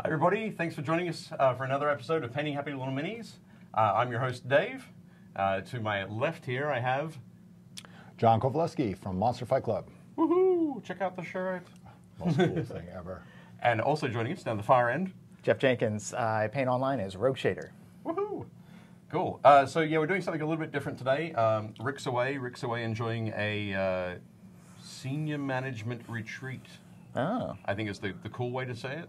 Hi everybody, thanks for joining us for another episode of Painting Happy Little Minis. I'm your host Dave. To my left here I have... John Kowaleski from Monster Fight Club. Woohoo! Check out the shirt. Most cool thing ever. And also joining us down the far end... Jeff Jenkins. I paint online as Rogue Shader. Woohoo! Cool. So yeah, we're doing something a little bit different today. Rick's away enjoying a senior management retreat. Oh. I think is the cool way to say it.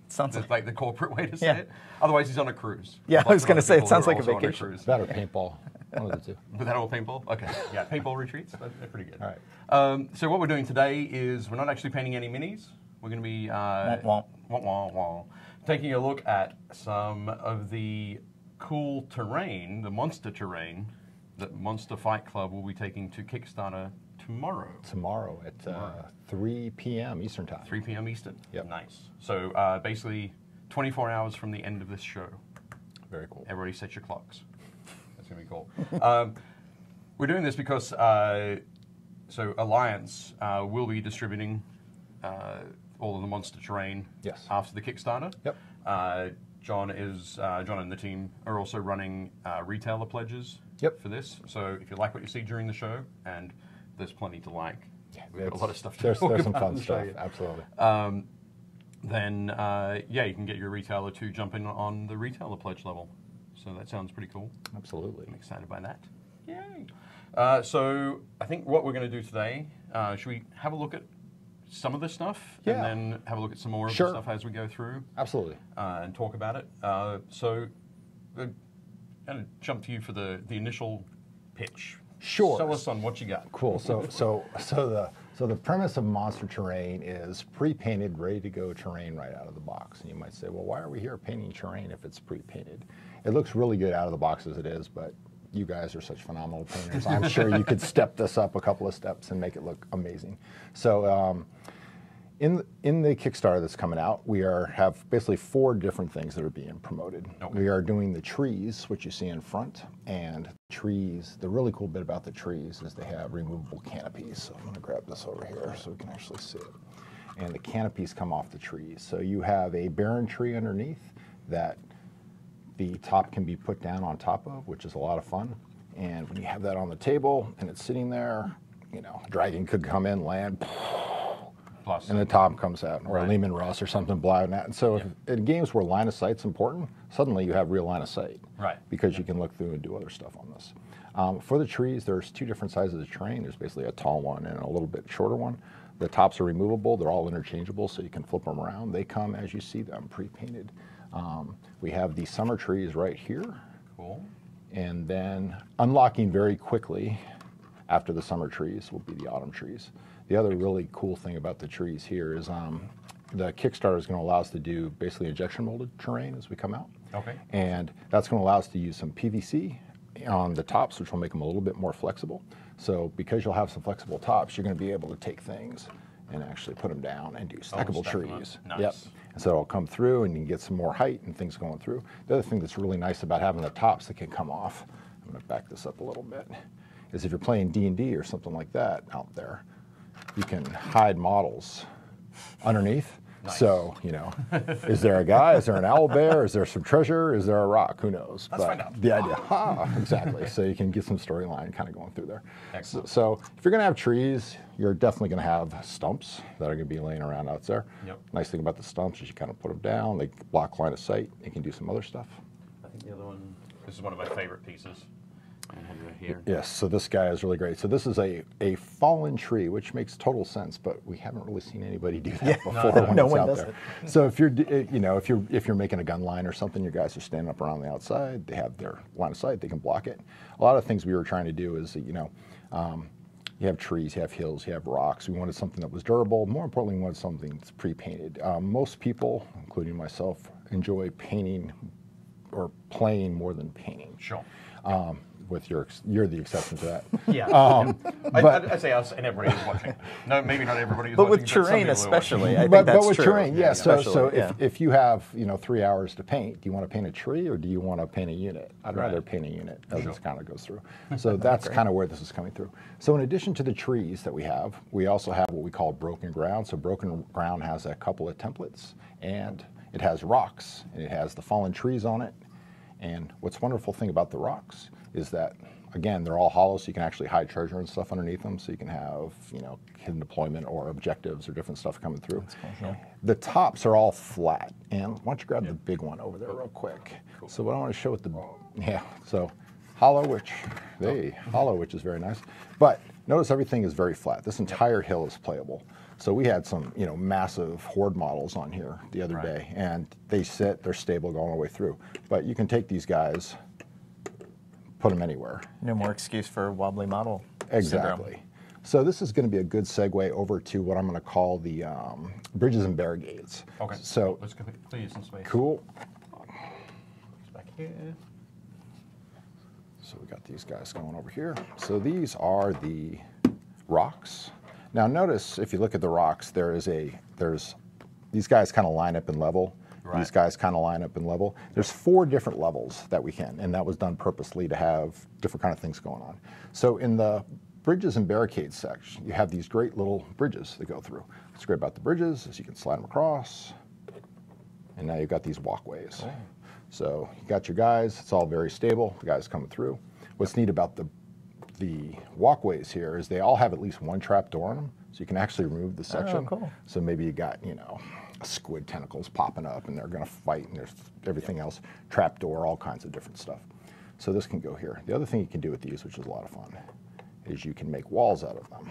Sounds like the corporate way to say it. Otherwise, he's on a cruise. Yeah, I was going to say, it sounds like a vacation. That or paintball. One of the two. But that all paintball? Okay. Yeah, paintball retreats. They're pretty good. All right. So what we're doing today is we're not actually painting any minis. We're going to be taking a look at some of the cool terrain, the monster terrain, that Monster Fight Club will be taking to Kickstarter tomorrow. Tomorrow at 3 p.m. Eastern Time. 3 p.m. Eastern. Yep. Nice. So basically 24 hours from the end of this show. Very cool. Everybody set your clocks. That's going to be cool. We're doing this because so Alliance will be distributing all of the monster terrain after the Kickstarter. Yep. John and the team are also running retailer pledges for this. So if you like what you see during the show, and there's plenty to like, we've got a lot of stuff to There's talk some about fun and stuff, show you. absolutely. Then yeah, you can get your retailer to jump in on the retailer pledge level. So that sounds pretty cool. Absolutely. I'm excited by that. Yay! So I think what we're going to do today, should we have a look at some of this stuff and then have a look at some more of the stuff as we go through? Absolutely. And talk about it. So I'm going to jump to you for the initial pitch. Sure. Sell us on what you got. Cool. So the premise of Monster Terrain is pre-painted, ready to go terrain right out of the box. And you might say, well, why are we here painting terrain if it's pre-painted? It looks really good out of the box as it is, but you guys are such phenomenal painters. I'm sure you could step this up a couple of steps and make it look amazing. So in the Kickstarter that's coming out, we have basically 4 different things that are being promoted. Okay. We are doing the trees, which you see in front, and trees, the really cool bit about the trees is they have removable canopies. So I'm going to grab this over here so we can actually see it. And the canopies come off the trees. So you have a barren tree underneath that the top can be put down on top of, which is a lot of fun. And when you have that on the table and it's sitting there, you know, a dragon could come in, land, and the top comes out, or a Lehman Russ or something blowing out. And so in games where line of sight's important, suddenly you have real line of sight. Right. Because you can look through and do other stuff on this. For the trees, there's 2 different sizes of terrain. There's basically a tall one and a little bit shorter one. The tops are removable. They're all interchangeable, so you can flip them around. They come as you see them, pre-painted. We have the summer trees right here. Cool. And then unlocking very quickly after the summer trees will be the autumn trees. The other really cool thing about the trees here is the Kickstarter is going to allow us to do basically injection molded terrain as we come out. Okay. And that's going to allow us to use some PVC on the tops, which will make them a little bit more flexible. So because you'll have some flexible tops, you're going to be able to take things and actually put them down and do stackable trees. Nice. Yep. And so it'll come through and you can get some more height and things going through. The other thing that's really nice about having the tops that can come off, I'm going to back this up a little bit, is if you're playing D&D or something like that out there, you can hide models underneath. Nice. So, you know, is there a guy? Is there an owl bear? Is there some treasure? Is there a rock? Who knows? Let's find out. The idea, exactly. So you can get some storyline kind of going through there. Excellent. So if you're going to have trees, you're definitely going to have stumps that are going to be laying around out there. Yep. Nice thing about the stumps is you kind of put them down. They block line of sight. You can do some other stuff. I think the other one, this is one of my favorite pieces. Here. Yes, so this guy is really great. So this is a fallen tree, which makes total sense, but we haven't really seen anybody do that before. No one does it. So if you're making a gun line or something, your guys are standing up around the outside. They have their line of sight. They can block it. A lot of things we were trying to do is, you have trees, you have hills, you have rocks. We wanted something that was durable. More importantly, we wanted something that's pre-painted. Most people, including myself, enjoy painting or playing more than painting. Sure. You're the exception to that. Yeah. I'd say us and everybody who's watching. No, maybe not everybody who's watching. But with terrain especially, I think but that's with true. terrain, yeah. So if you have 3 hours to paint, do you want to paint a tree or do you want to paint a unit? I'd rather paint a unit as this kind of goes through. So that's kind of where this is coming through. So in addition to the trees that we also have what we call broken ground. So broken ground has a couple of templates, and It has rocks, and it has the fallen trees on it. And what's wonderful thing about the rocks is that, again, they're all hollow, so you can actually hide treasure and stuff underneath them. So you can have, you know, hidden deployment or objectives or different stuff coming through. That's cool. Yeah. The tops are all flat. And why don't you grab the big one over there real quick? Cool. So what I want to show with the, so hollow, which is very nice. But notice everything is very flat. This entire hill is playable. So we had some, you know, massive horde models on here the other day, and they sit, they're stable going all the way through. But you can take these guys, put them anywhere. No more excuse for wobbly model Exactly. syndrome. So this is going to be a good segue over to what I'm going to call the bridges and barricades. Okay. So let's please some space. Cool. It's back here. So we got these guys going over here. So these are the rocks. Now notice if you look at the rocks, there's these guys kind of line up in level. Right. These guys kind of line up in level. There's 4 different levels that we can, and that was done purposely to have different kind of things going on. So in the bridges and barricades section, you have these great little bridges that go through. What's great about the bridges is you can slide them across, and now you've got these walkways. Oh. So you got your guys, it's all very stable, the guys coming through. What's neat about the walkways here is they all have at least one trap door on them, so you can actually remove the section. Oh, cool. So maybe you got, you know, squid tentacles popping up and they're going to fight, and there's everything else, trap door, all kinds of different stuff. So this can go here. The other thing you can do with these, which is a lot of fun, is you can make walls out of them.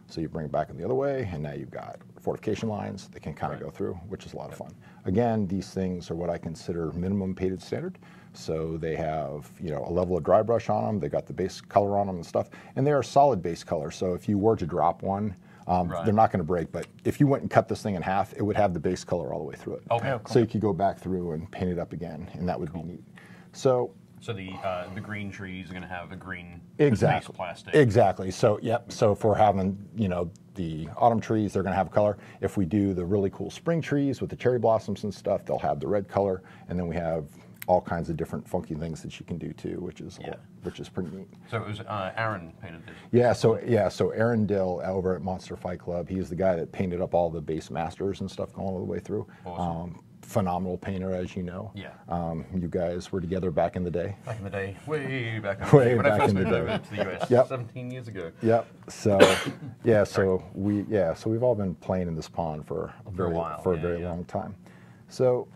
So you bring it back in the other way, and now you've got fortification lines that can kind of go through, which is a lot of fun. Again, these things are what I consider minimum painted standard. So they have, you know, a level of dry brush on them. They got the base color on them and stuff, and they are solid base color. So if you were to drop one, they're not going to break. But if you went and cut this thing in half, it would have the base color all the way through it. Okay. Oh, cool. So you could go back through and paint it up again, and that would be neat. So the green trees are going to have a green base plastic. Exactly. So So if we're having, you know, the autumn trees, they're going to have color. If we do the really cool spring trees with the cherry blossoms and stuff, they'll have the red color. And then we have all kinds of different funky things that you can do too, which is pretty neat. So it was Aaron painted this. So Aaron Dill over at Monster Fight Club, he's the guy that painted up all the base masters and stuff going all the way through. Awesome. Phenomenal painter, as you know. Yeah. You guys were together back in the day. Back in the day, way back in the day. When I first moved over to the US, 17 years ago. Yep. So so we've all been playing in this pond for a very long time. So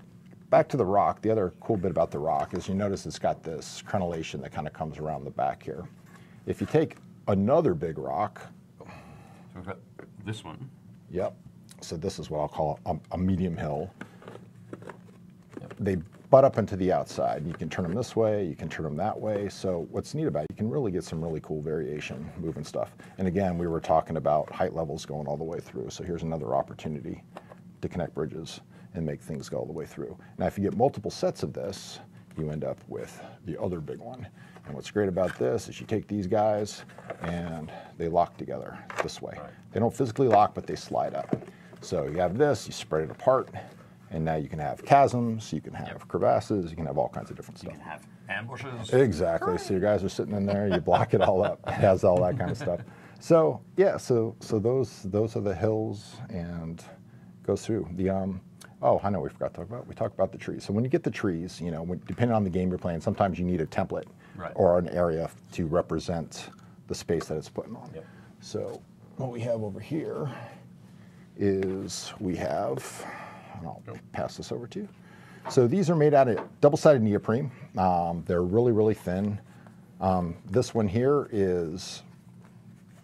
back to the rock. The other cool bit about the rock is you notice it's got this crenellation that kind of comes around the back here. If you take another big rock. So we've got this one. Yep. So this is what I'll call a medium hill. They butt up into the outside. You can turn them this way, you can turn them that way. So what's neat about it, you can really get some really cool variation moving stuff. And again, we were talking about height levels going all the way through. So here's another opportunity to connect bridges and make things go all the way through. Now, if you get multiple sets of this, you end up with the other big one. And what's great about this is you take these guys and they lock together this way. They don't physically lock, but they slide up. So you have this, you spread it apart, and now you can have chasms, you can have crevasses, you can have all kinds of different stuff. You can have ambushes. Exactly. So your guys are sitting in there, you block it all up. It has all that kind of stuff. So so those are the hills, and goes through the oh, I know we forgot to talk about. We talked about the trees. So when you get the trees, you know, depending on the game you're playing, sometimes you need a template or an area to represent the space that it's putting on. Yep. So what we have over here is we have, and I'll pass this over to you. So these are made out of double-sided neoprene. They're really, really thin. This one here is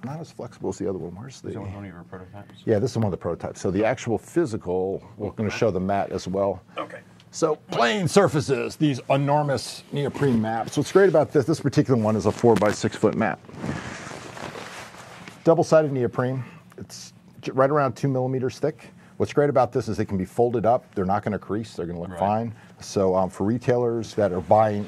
not as flexible as the other one. Where's the? Is that one of your prototypes? Yeah, this is one of the prototypes. So the actual physical, we're going to show the mat as well. Okay. So plane surfaces, these enormous neoprene maps. What's great about this particular one is a 4x6 foot map. Double-sided neoprene. It's right around 2 millimeters thick. What's great about this is they can be folded up. They're not going to crease. They're going to look fine. So for retailers that are buying,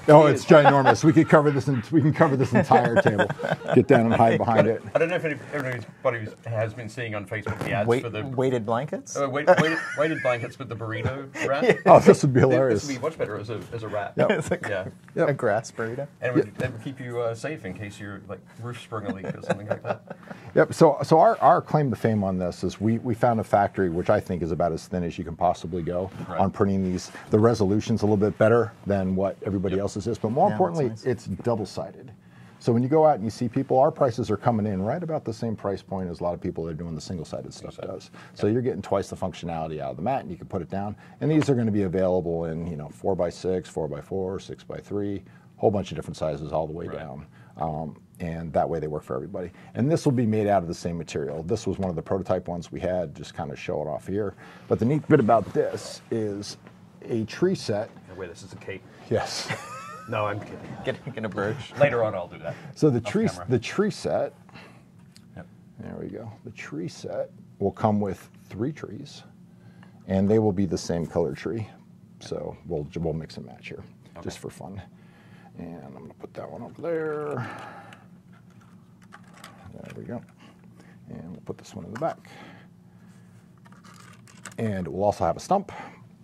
Oh, it's ginormous. We could cover this. We can cover this entire table. Get down and hide behind it. I don't know if anybody has been seeing on Facebook the ads for the weighted blankets. Weighted blankets with the burrito wrap. Yeah. Oh, this would be hilarious. This would be much better as a wrap. Yep. It's like a grass burrito. And it would keep you safe in case your roof sprung a leak or something like that. Yep. So our claim to fame on this is we found a factory which I think is about as thin as you can possibly go on printing these. The resolution's a little bit better than what everybody else's is, but more importantly, it's double-sided. So when you go out and you see people, our prices are coming in right about the same price point as a lot of people that are doing the single-sided stuff does. So you're getting twice the functionality out of the mat, and you can put it down. And these are going to be available in 4x6, 4x4, 6x3, a whole bunch of different sizes all the way down. And that way they work for everybody. And this will be made out of the same material. This was one of the prototype ones we had, just kind of show it off here. But the neat bit about this is a tree set. Wait, this is a cake. Yes. No, I'm kidding. Getting a brooch. Later on, I'll do that. So the tree set. Yep. There we go. The tree set will come with 3 trees, and they will be the same color tree. So we'll mix and match here, just for fun. And I'm going to put that one over there. There we go. And we'll put this one in the back. And we'll also have a stump.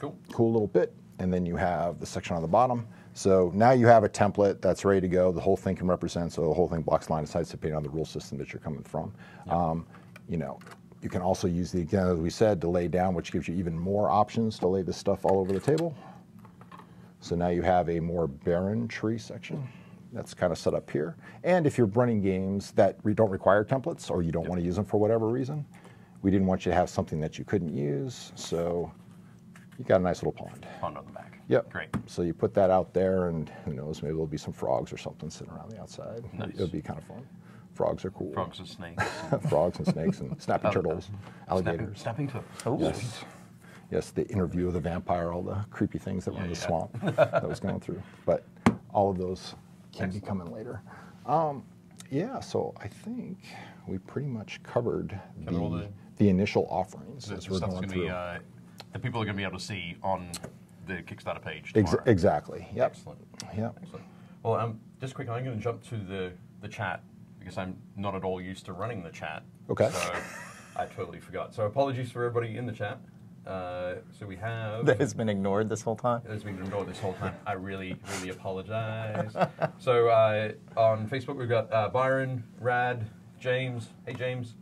Cool little bit. And then you have the section on the bottom. So now you have a template that's ready to go. The whole thing can represent, so the whole thing blocks line of sight depending on the rule system that you're coming from. You can also use the, again, as we said, to lay down, which gives you even more options to lay this stuff all over the table. So now you have a more barren tree section that's kind of set up here. And if you're running games that don't require templates or you don't want to use them for whatever reason, we didn't want you to have something that you couldn't use. So you got a nice little pond. Pond on the back. Yep. Great. So you put that out there, and who knows, maybe there'll be some frogs or something sitting around the outside. Nice. It'll be kind of fun. Frogs are cool. Frogs and snakes. Frogs and snakes and snapping turtles, alligators. Snapping turtles. Oh. Yes. Yes, the interview of the vampire, all the creepy things that were in the swamp that was going through. But all of those can be coming later. So I think we pretty much covered the initial offerings as we're going through. The people are going to be able to see on the Kickstarter page tomorrow. Exactly. Yep. Excellent. Yep. Excellent. Well, just quickly, I'm going to jump to the chat because I'm not at all used to running the chat. Okay. So I totally forgot. So apologies for everybody in the chat. So we have... That has been ignored this whole time? It has been ignored this whole time. I really, really apologize. So on Facebook, we've got Byron, Rad, James. Hey, James.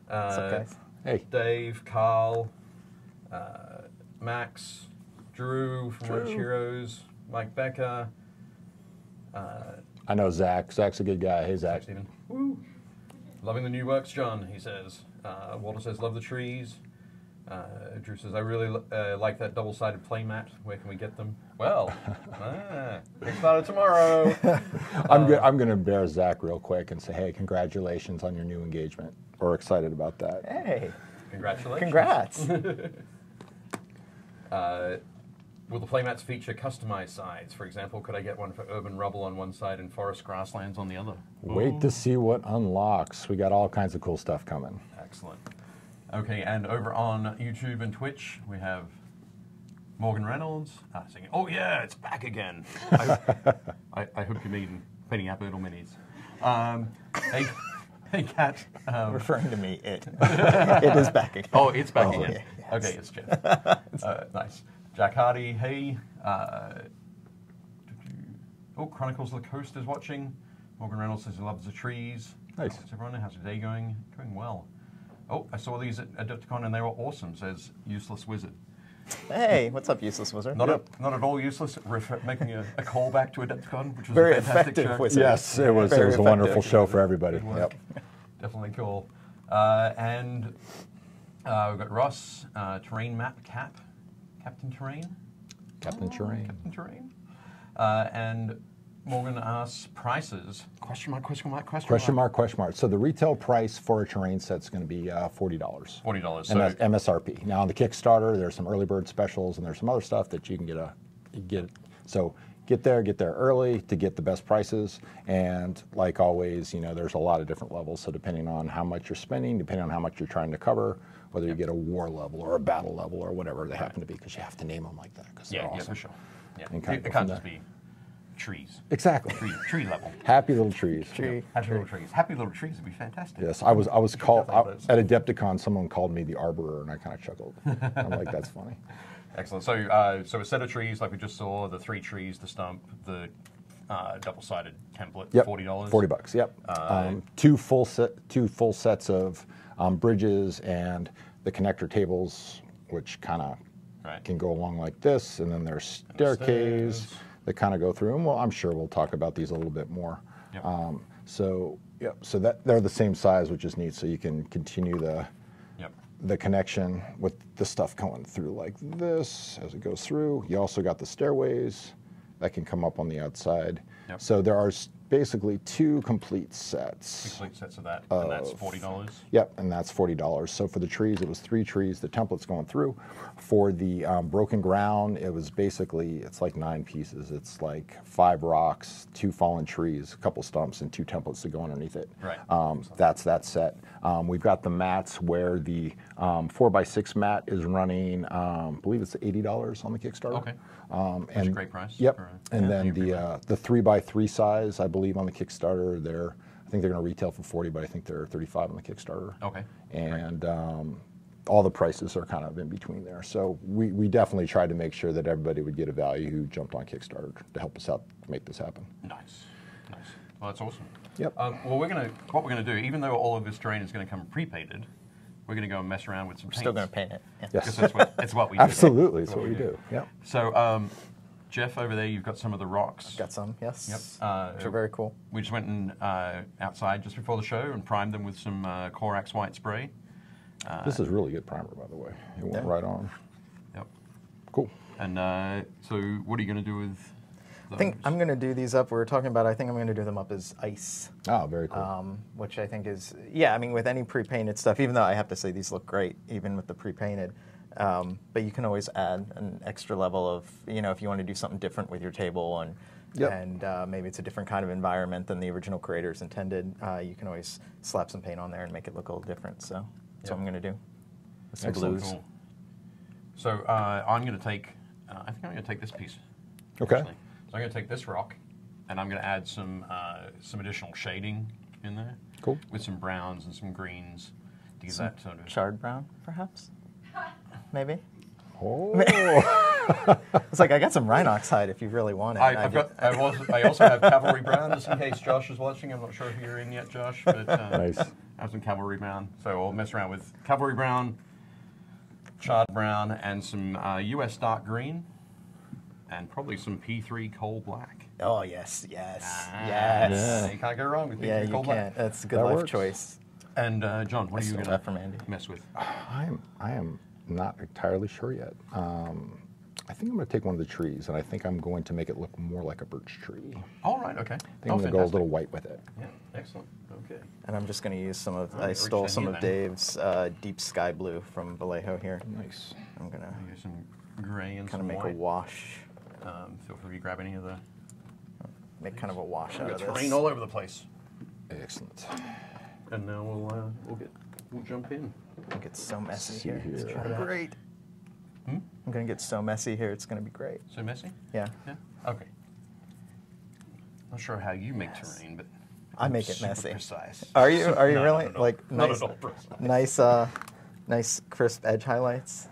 What's up, guys? Hey. Dave, Carl, Max, Drew from Lunch Heroes, Mike Becker. I know Zach. Zach's a good guy. Hey, Zach. Stephen. Woo. Loving the new works, John, he says. Walter says, love the trees. Drew says, I really like that double-sided playmat. Where can we get them? Well, Kickstarter tomorrow. I'm going to embarrass Zach real quick and say, hey, congratulations on your new engagement. We're excited about that. Hey. Congratulations. Congrats. Will the playmats feature customized sides? For example, could I get one for urban rubble on one side and forest grasslands on the other? Wait to see what unlocks. We got all kinds of cool stuff coming. Excellent. Okay, and over on YouTube and Twitch, we have Morgan Reynolds singing, oh yeah, it's back again. I hope you mean painting up little minis. Hey, Kat. Referring to me, it is back again. Oh, it's back again. Yeah, yes. Okay, it's Jeff. Nice. Jack Hardy, hey. Chronicles of the Coast is watching. Morgan Reynolds says he loves the trees. Nice. How's everyone? How's your day going? Going well. Oh, I saw these at Adepticon and they were awesome, says Useless Wizard. Hey, what's up, Useless Wizard? Not at all useless, making a callback to Adepticon, which was Very a fantastic effective show. wizard. Yes, it was a wonderful show for everybody. Yep. Definitely cool. And we've got Ross, Terrain Map Cap, Captain Terrain. Captain Terrain. Captain Terrain. And Morgan asks prices. Question mark, question mark, question mark. Question mark, question mark. So the retail price for a terrain set is going to be $40. $40. And that's MSRP. Now on the Kickstarter, there's some early bird specials and there's some other stuff that you can get. So get there early to get the best prices. And like always, there's a lot of different levels. So depending on how much you're spending, depending on how much you're trying to cover, whether you get a war level or a battle level or whatever they happen to be, because you have to name them like that. Because they're awesome. Yeah, for sure. Yeah. And It can't just be trees. Exactly. Tree level. Happy little trees. Happy little trees. Happy little trees would be fantastic. Yes, I was called definitely at Adepticon. Someone called me the arborer, and I kind of chuckled. I'm like, that's funny. Excellent. So, so a set of trees like we just saw, the 3 trees, the stump, the double-sided template, Yep. $40. $40. Yep. Two full sets of bridges and the connector tables, which kind of can go along like this, and then there's staircase that kind of go through. And well, I'm sure we'll talk about these a little bit more. Yep. So that they're the same size, which is neat. So you can continue the connection with the stuff going through like this as it goes through. You also got the stairways that can come up on the outside. Yep. So there are basically 2 complete sets. Complete sets of that, and that's $40. Yep, and that's $40. So for the trees, it was 3 trees, the template's going through. For the broken ground, it was basically, it's like 9 pieces. It's like 5 rocks, 2 fallen trees, a couple stumps, and 2 templates to go underneath it. Right. That's that set. We've got the mats where the 4x6 mat is running, I believe it's $80 on the Kickstarter. Okay. That's a great price. Yep. And then the 3x3 size, I believe on the Kickstarter, I think they're going to retail for $40, but I think they're $35 on the Kickstarter. Okay. And all the prices are kind of in between there. So we definitely tried to make sure that everybody would get a value who jumped on Kickstarter to help us out make this happen. Nice. Well, that's awesome. Yep. Well, what we're gonna do, even though all of this terrain is going to come pre-painted, we're going to go and mess around with some paints. Still going to paint it. Yeah. Yes. Because it's what we do. Absolutely, it's what we do. Yeah. So, Jeff, over there, you've got some of the rocks. Got some, yes. Yep. Which are very cool. We just went and outside just before the show and primed them with some Corax white spray. This is really good primer, by the way. It went right on. Yep. Cool. And so, what are you going to do with those? I think I'm going to do these up. We were talking about, I think I'm going to do them up as ice. Oh, very cool. Which I think is, yeah, I mean, with any pre-painted stuff, even though I have to say these look great, even with the pre-painted, but you can always add an extra level of, if you want to do something different with your table and maybe it's a different kind of environment than the original creators intended, you can always slap some paint on there and make it look a little different. So that's what I'm going to do. With some blues. Cool. So I'm going to take, I think I'm going to take this piece. Okay. Actually. So I'm going to take this rock, and I'm going to add some additional shading in there. Cool. With some browns and some greens to give that sort of Charred brown, perhaps? Maybe? Oh. It's like, I got some Rhinox hide if you really want it. I also have cavalry brown, just in case Josh is watching. I'm not sure if you're in yet, Josh, but Nice. I have some cavalry brown. So I'll mess around with cavalry brown, charred brown, and some US dark green, and probably some P3 coal black. Oh, yes, yes, yes. Yeah. You can't go wrong with P3 Yeah, coal you black. can't. That's a good That life works. choice. And John, what are you stole going that from Andy. to mess with? I am not entirely sure yet. I think I'm going to take one of the trees, and I think I'm going to make it look more like a birch tree. All right, okay. I think I'm going to go a little white with it. Yeah, excellent. Okay. And I'm just going to use some of, Oh, I you're stole reaching some in of then. Dave's deep sky blue from Vallejo here. Nice. I'm going to Use some gray and kind some of make white. a wash, Feel free to grab any of the make kind of a wash out We've of got this. terrain all over the place. Excellent. And now we'll jump in. It gets so messy See here. It's here. gonna be great. I'm going to get so messy here. It's going to be great. So messy? Yeah. Yeah. Okay. Not sure how you make terrain, but I make it super messy. Precise. Are you? Are you No, really? no. Like Not nice, at all precise. nice crisp edge highlights.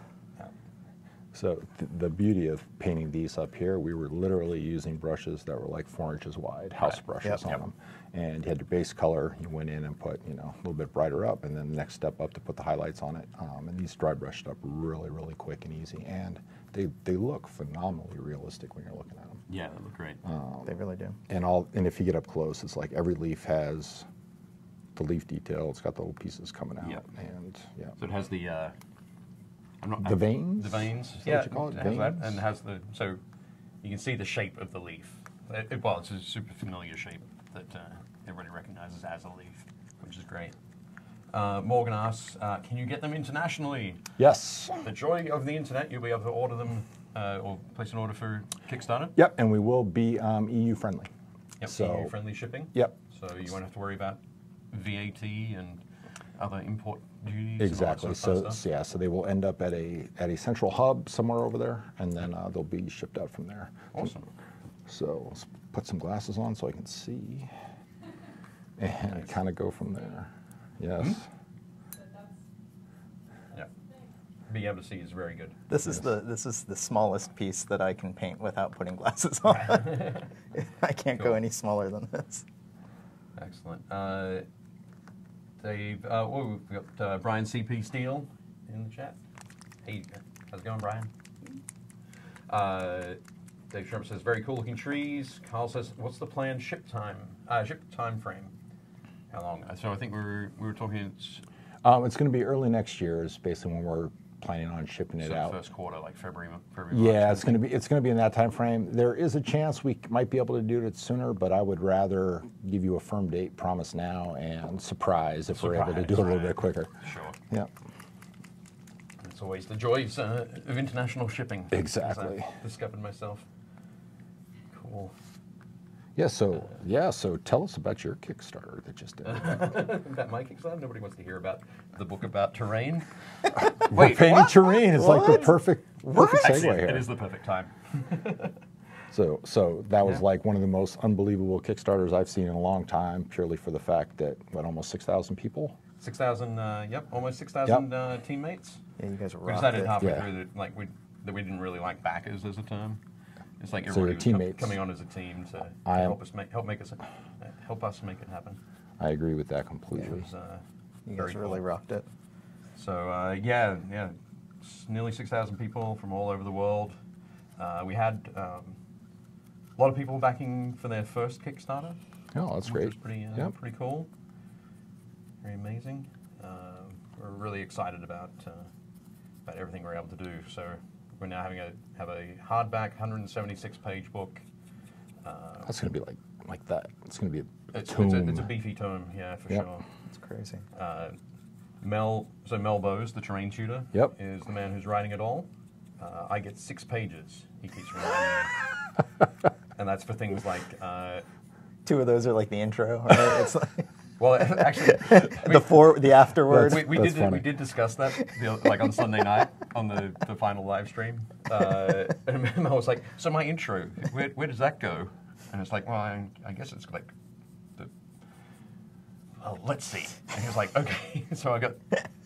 So the beauty of painting these up here, we were literally using brushes that were like 4 inches wide, house brushes on them. And you had your base color, you went in and put, a little bit brighter up, and then the next step up to put the highlights on it. And these dry brushed up really, really quick and easy. And they look phenomenally realistic when you're looking at them. Yeah, they look great. They really do. And if you get up close, it's like every leaf has the leaf detail. It's got the little pieces coming out. Yep. And yeah. So it has the The veins? The veins. Is that what you call it? Has that, Veins? and has so you can see the shape of the leaf. Well, it's a super familiar shape that everybody recognizes as a leaf, which is great. Morgan asks, can you get them internationally? Yes. The joy of the internet, you'll be able to order them or place an order for Kickstarter. Yep, and we will be EU friendly. Yep, So- EU-friendly shipping. Yep. So you won't have to worry about VAT and other import duties. Exactly. And all that sort of fun So stuff. yeah, so they will end up at a central hub somewhere over there, and then they'll be shipped out from there. Awesome. So put some glasses on so I can see, and kind of go from there. Yes. Yeah. Being able to see is very good. This is the smallest piece that I can paint without putting glasses on. I can't go any smaller than this. Excellent. Dave, we've got Brian CP Steele in the chat. Hey, how's it going, Brian? Dave Shrimp says, very cool looking trees. Carl says, what's the planned ship time frame? How long? So I think we were talking. It's going to be early next year. Is basically when we're planning on shipping it out. First quarter, like February. Yeah, March, it's going to be in that time frame. There is a chance we might be able to do it sooner, but I would rather give you a firm date, promise now, and surprise if we're able to do it a little bit quicker. Sure. Yeah. It's always the joys of international shipping. Exactly. As I've discovered myself. Cool. Yeah. So tell us about your Kickstarter that just ended. About my Kickstarter? Nobody wants to hear about the book about terrain. Wait, painting terrain is like the perfect segue here. It is the perfect time. So that was like one of the most unbelievable Kickstarters I've seen in a long time, purely for the fact that almost 6,000 people. 6,000. Almost 6,000 teammates. Yeah, you guys We rocked decided it. halfway through that we didn't really like backers as a term. It's like So everybody your was teammates. coming on as a team to help us make it happen. I agree with that completely. It was, You very guys really cool. rocked it. So nearly 6,000 people from all over the world. We had a lot of people backing for their first Kickstarter. Oh, that's which great. was pretty pretty cool. Very amazing. We're really excited about everything we're able to do. So we're now have a hardback 176-page book. That's going to be like that. It's going to be a It's tome. a beefy tome, yeah, for sure. It's crazy. Mel Bowes, the terrain tutor, is the man who's writing it all. I get 6 pages. He keeps reminding me, and that's for things like. 2 of those are like the intro. Right? It's like Well, actually, the afterword. we did discuss that like on Sunday night on the final live stream. And I was like, so my intro, where does that go? And it's like, well, I guess it's like, let's see. And he was like, okay, so I've got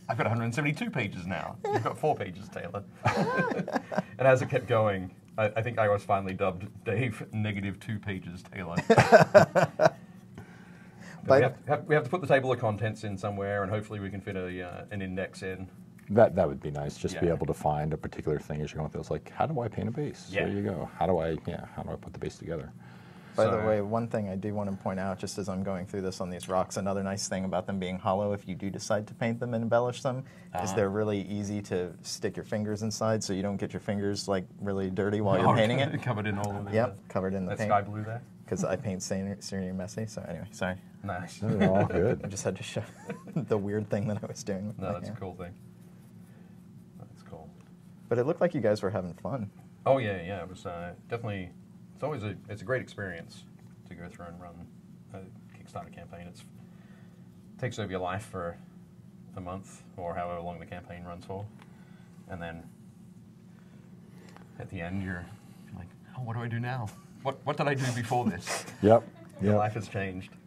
172 pages now. You've got 4 pages, Taylor. And as it kept going, I think I was finally dubbed Dave -2 pages, Taylor. We have to put the table of contents in somewhere, and hopefully we can fit an index in. That would be nice, just to be able to find a particular thing as you're going through. It's like, how do I paint a base? Yeah. There you go. How do I put the base together? By the way, one thing I do want to point out, just as I'm going through this on these rocks, another nice thing about them being hollow, if you do decide to paint them and embellish them, is they're really easy to stick your fingers inside, so you don't get your fingers like really dirty while you're painting it. Covered in all of it. Yep, covered in the paint. Sky blue there. Because I paint senior messy. So anyway, sorry. Nice. No, they're all good. I just had to show the weird thing that I was doing. With No, my that's a hand. cool thing. That's cool. But it looked like you guys were having fun. Oh yeah. It was definitely. It's a great experience to go through and run a Kickstarter campaign. It takes over your life for a month or however long the campaign runs for, and then at the end you're like, oh, what do I do now? What did I do before this? Yep. Your life has changed.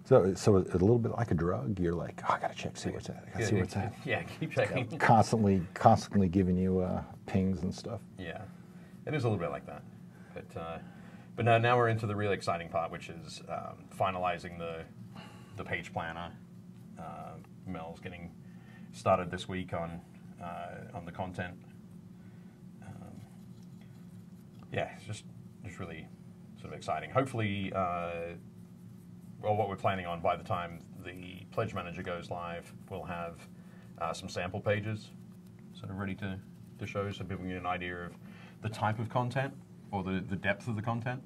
So it's a little bit like a drug. You're like, oh, I gotta check, see what's at. I gotta see what's at. Yeah, keep checking. Constantly giving you pings and stuff. Yeah, it is a little bit like that. But now we're into the really exciting part, which is finalizing the page planner. Mel's getting started this week on the content. It's just really sort of exciting. Hopefully, what we're planning on by the time the Pledge Manager goes live, we'll have some sample pages sort of ready to show, so people get an idea of the type of content or the depth of the content.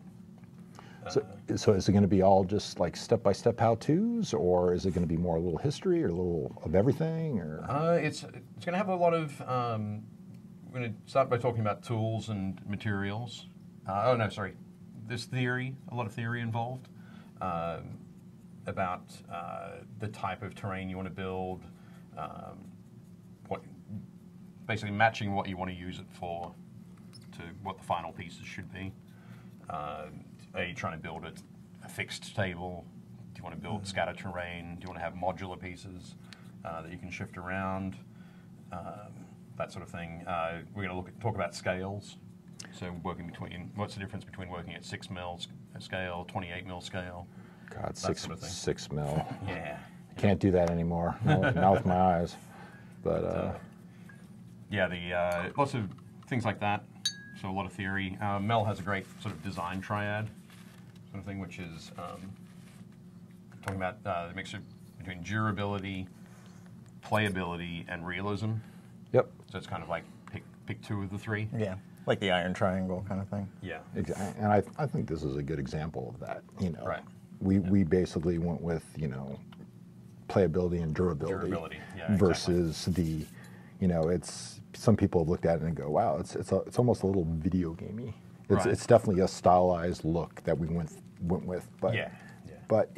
So is it going to be all just like step-by-step how-tos, or is it going to be more a little history or a little of everything? Or it's going to have a lot of. We're going to start by talking about tools and materials. There's theory, a lot of theory involved about the type of terrain you want to build, basically matching what you want to use it for to what the final pieces should be. are you trying to build a fixed table? Do you want to build scatter terrain? Do you want to have modular pieces that you can shift around? That sort of thing. We're going to talk about scales. So what's the difference between working at 6 mil scale, 28 mil scale? God, sort of thing. 6 mil. Yeah. Can't do that anymore. Not with my eyes. But yeah, lots of things like that. So a lot of theory. Mel has a great sort of design triad sort of thing, which is talking about the mixture between durability, playability, and realism. Yep. So it's kind of like pick 2 of the 3. Yeah, like the iron triangle kind of thing. Yeah. Exactly. And I think this is a good example of that. Right. We basically went with, playability and durability, versus exactly. it's some people have looked at it and go, wow, it's almost a little video gamey. Right. It's definitely a stylized look that we went with, but but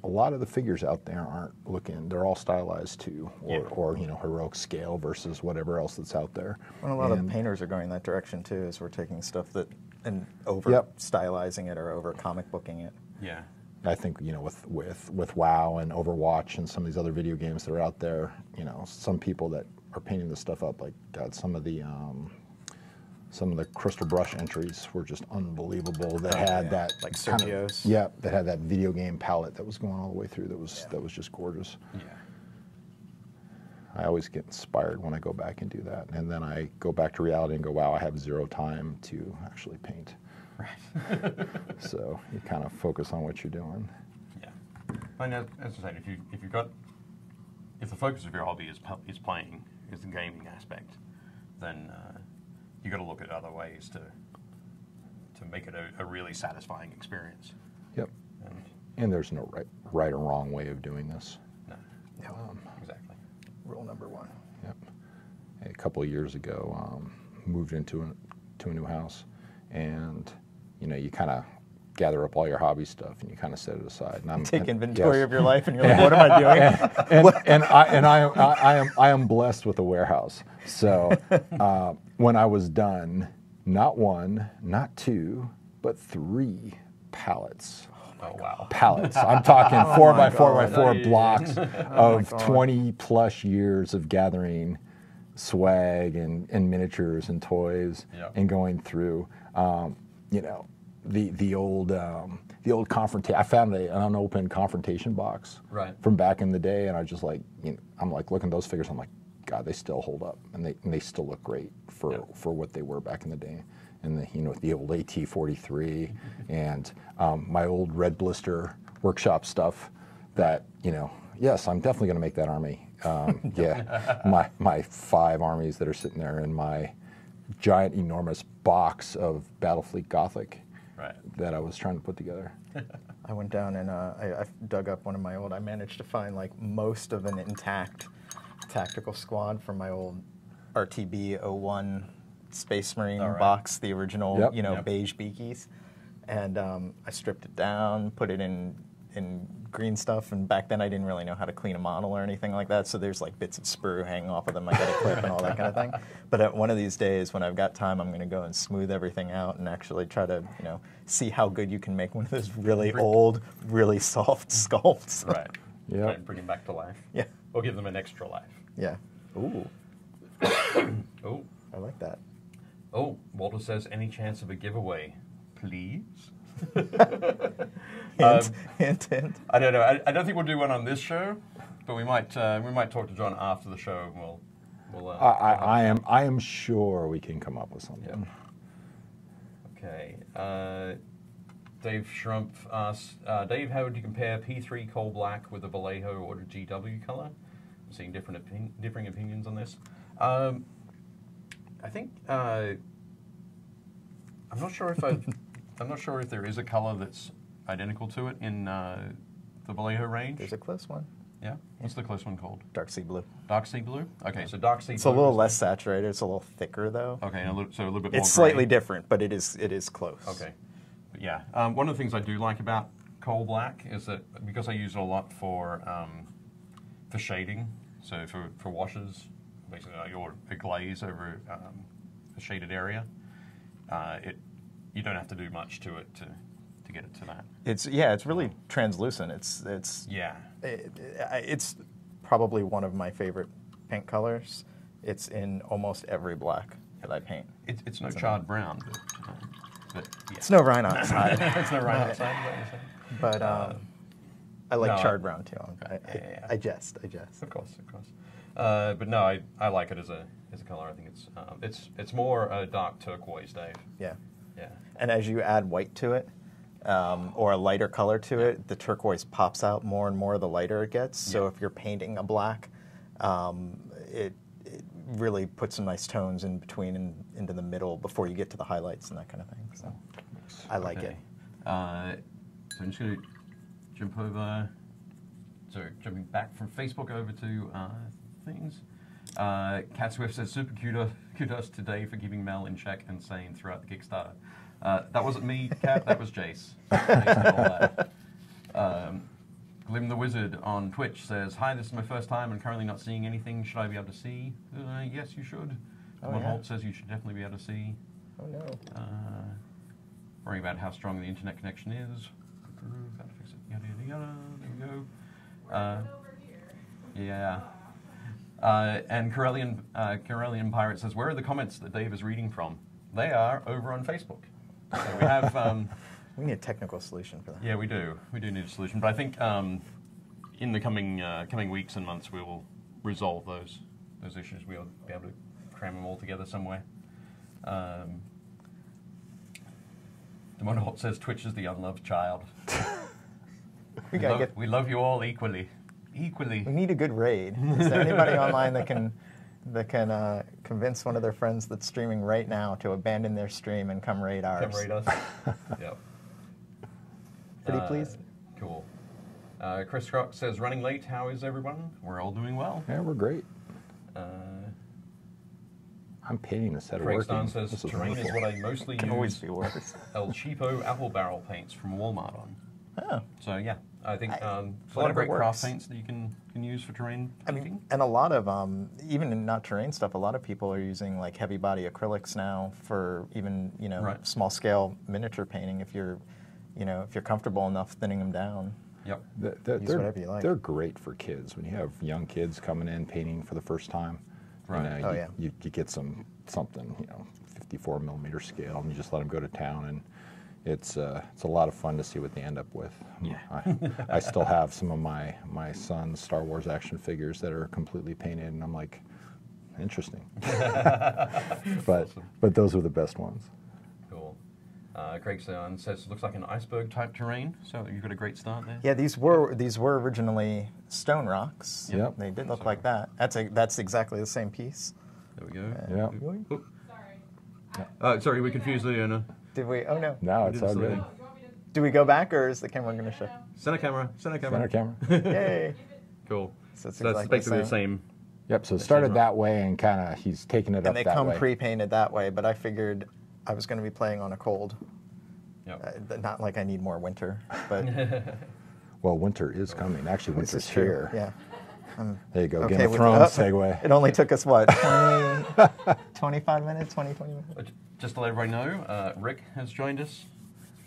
a lot of the figures out there aren't looking. They're all stylized too, or heroic scale versus whatever else that's out there. Well, a lot of painters are going that direction too. Is we're taking stuff and over stylizing it or over comic booking it. Yeah. I think with WoW and Overwatch and some of these other video games that are out there, some people that are painting this stuff up, like God, some of the crystal brush entries were just unbelievable. That had that like kind Sergio's. that had that video game palette that was going all the way through. That was just gorgeous. Yeah. I always get inspired when I go back and do that, and then I go back to reality and go, wow, I have 0 time to actually paint. Right. So you kind of focus on what you're doing. Yeah. And as I said, if the focus of your hobby is playing, is the gaming aspect, then you got to look at other ways to make it a really satisfying experience. Yep. And there's no right or wrong way of doing this. No. Exactly. Rule number 1. Yep. A couple of years ago, moved into a new house, and you kind of gather up all your hobby stuff and you kind of set it aside. And take inventory of your life, and you're like, what am I doing? and I am blessed with a warehouse. So when I was done, not 1, not 2, but 3 pallets. Oh wow! Pallets. I'm talking 4x4x4 blocks of God. 20 plus years of gathering swag and miniatures and toys and going through. The old confrontation. I found an unopened confrontation box from back in the day, and I just I'm like looking at those figures. I'm like, God, they still hold up, and they still look great for what they were back in the day. And the old AT-43 and my old Red Blister workshop stuff. That yes, I'm definitely going to make that army. My 5 armies that are sitting there in my giant, enormous box of Battlefleet Gothic that I was trying to put together. I went down and I dug up one of my old. I managed to find like most of an intact tactical squad from my old RTB 01 Space Marine box, the original, beige beakies, and I stripped it down, put it in green stuff, and back then I didn't really know how to clean a model or anything like that, so there's like bits of sprue hanging off of them. I got to clip and all that kind of thing. But at one of these days, when I've got time, I'm going to go and smooth everything out and actually try to, see how good you can make one of those really old, really soft sculpts. Right. Yeah. Try and bring them back to life. Yeah. Or give them an extra life. Yeah. Ooh. Oh. I like that. Oh, Walter says, any chance of a giveaway, please? Hint. I don't know. I don't think we'll do one on this show, but we might talk to John after the show. And we'll I am sure we can come up with something. Okay. Dave Schrumpf asks, Dave, how would you compare P3 Coal Black with the Vallejo or the GW color? I'm seeing differing opinions on this. I think I'm not sure if there is a color that's identical to it in the Vallejo range. There's a close one. Yeah. What's the close one called? Dark sea blue. Dark sea blue. Okay, so dark sea blue. It's a little less saturated. It's a little thicker though. Okay, so a little bit more. It's slightly different, but it is close. Okay, but yeah. One of the things I do like about Coal Black is that because I use it a lot for shading, so for washes, basically a glaze over a shaded area, you don't have to do much to it to get it to that. It's really translucent. It's probably one of my favorite paint colors. It's in almost every black that I paint. It's no charred brown, but yeah. It's no Rhine outside. It's no Rhine outside. But I like No, charred brown too. Yeah. I jest. Of course. But no, I like it as a color. I think it's more a dark turquoise, Dave. Yeah. Yeah. And as you add white to it, or a lighter color to it, the turquoise pops out more and more the lighter it gets. So if you're painting a black, it really puts some nice tones in between and into the middle before you get to the highlights and that kind of thing. So I like it. So I'm just going to jump over. So jumping back from Facebook over to things. Cat Swift says, super kudos to Dave for keeping Mel in check and sane throughout the Kickstarter. That wasn't me, Cat, that was Jace. Jace did all that. Glim the Wizard on Twitch says, hi, this is my first time and currently not seeing anything. Should I be able to see? Yes, you should. Holt says you should definitely be able to see. Oh, no. Worrying about how strong the internet connection is. How to fix it. Yada, yada, yada. There we go. Yeah. And Corellian Pirate says, where are the comments that Dave is reading from? They are over on Facebook. So we have... we need a technical solution for that. Yeah, we do. We do need a solution. But I think in the coming weeks and months, we will resolve those issues. We'll be able to cram them all together somewhere. Demonhot says, Twitch is the unloved child. We love you all equally. We need a good raid. Is there anybody online that can convince one of their friends that's streaming right now to abandon their stream and come raid ours? Come raid us. Yep. Pretty please? Cool. Chris Crock says, running late, how is everyone? We're all doing well. Yeah, we're great. I'm painting the set of Craig working. Stone says, terrain is what I mostly Can use always be worse. El Cheapo apple barrel paints from Walmart on. Oh. So yeah, I think a lot of great craft paints that you can use for terrain painting. I mean, and a lot of even in not terrain stuff, a lot of people are using like heavy body acrylics now for even small scale miniature painting. If you're comfortable enough thinning them down. Yep. Use whatever you like. They're great for kids when you have young kids coming in painting for the first time. Right. You get something 54 millimeter scale, and you just let them go to town, and it's a lot of fun to see what they end up with. Yeah. I still have some of my son's Star Wars action figures that are completely painted, and I'm like, interesting. But those are the best ones. Cool. Craig Stone says, looks like an iceberg type terrain, so you've got a great start there. Yeah, these were originally stone rocks. Yep. They did look like that. That's exactly the same piece. There we go. Yeah. Sorry. Sorry, we confused Leona. Did we? Oh no. No, it's all good. Do we go back, or is the camera going to show? Center camera. Center camera. Yay. Cool. So it's that's basically the same. Yep. So it started that way, and kind of he's taking it up that way. And they come pre-painted that way, but I figured I was going to be playing on a cold. Yep. Not like I need more winter, but well, winter is coming. Actually, winter's here. Yeah. There you go. Okay, Game of Thrones segue. It only took us what, 25 minutes, 20 minutes. Just to let everybody know, Rick has joined us,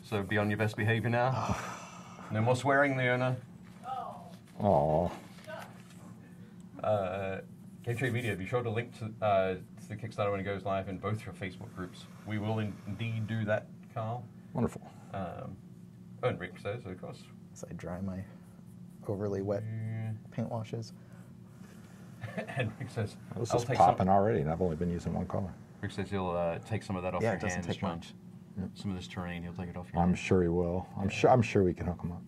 so be on your best behavior now. No more swearing, Leona. Oh. Game Trade Media, be sure to link to the Kickstarter when it goes live in both your Facebook groups. We will indeed do that, Carl. Wonderful. And Rick says, of course. As I dry my overly wet paint washes. And Rick says, This is popping already, and I've only been using one color. Rick says he'll take some of that off your hands. Yeah, it doesn't take much. Some of this terrain, he'll take it off your I'm hands. sure he will. I'm sure we can hook him up.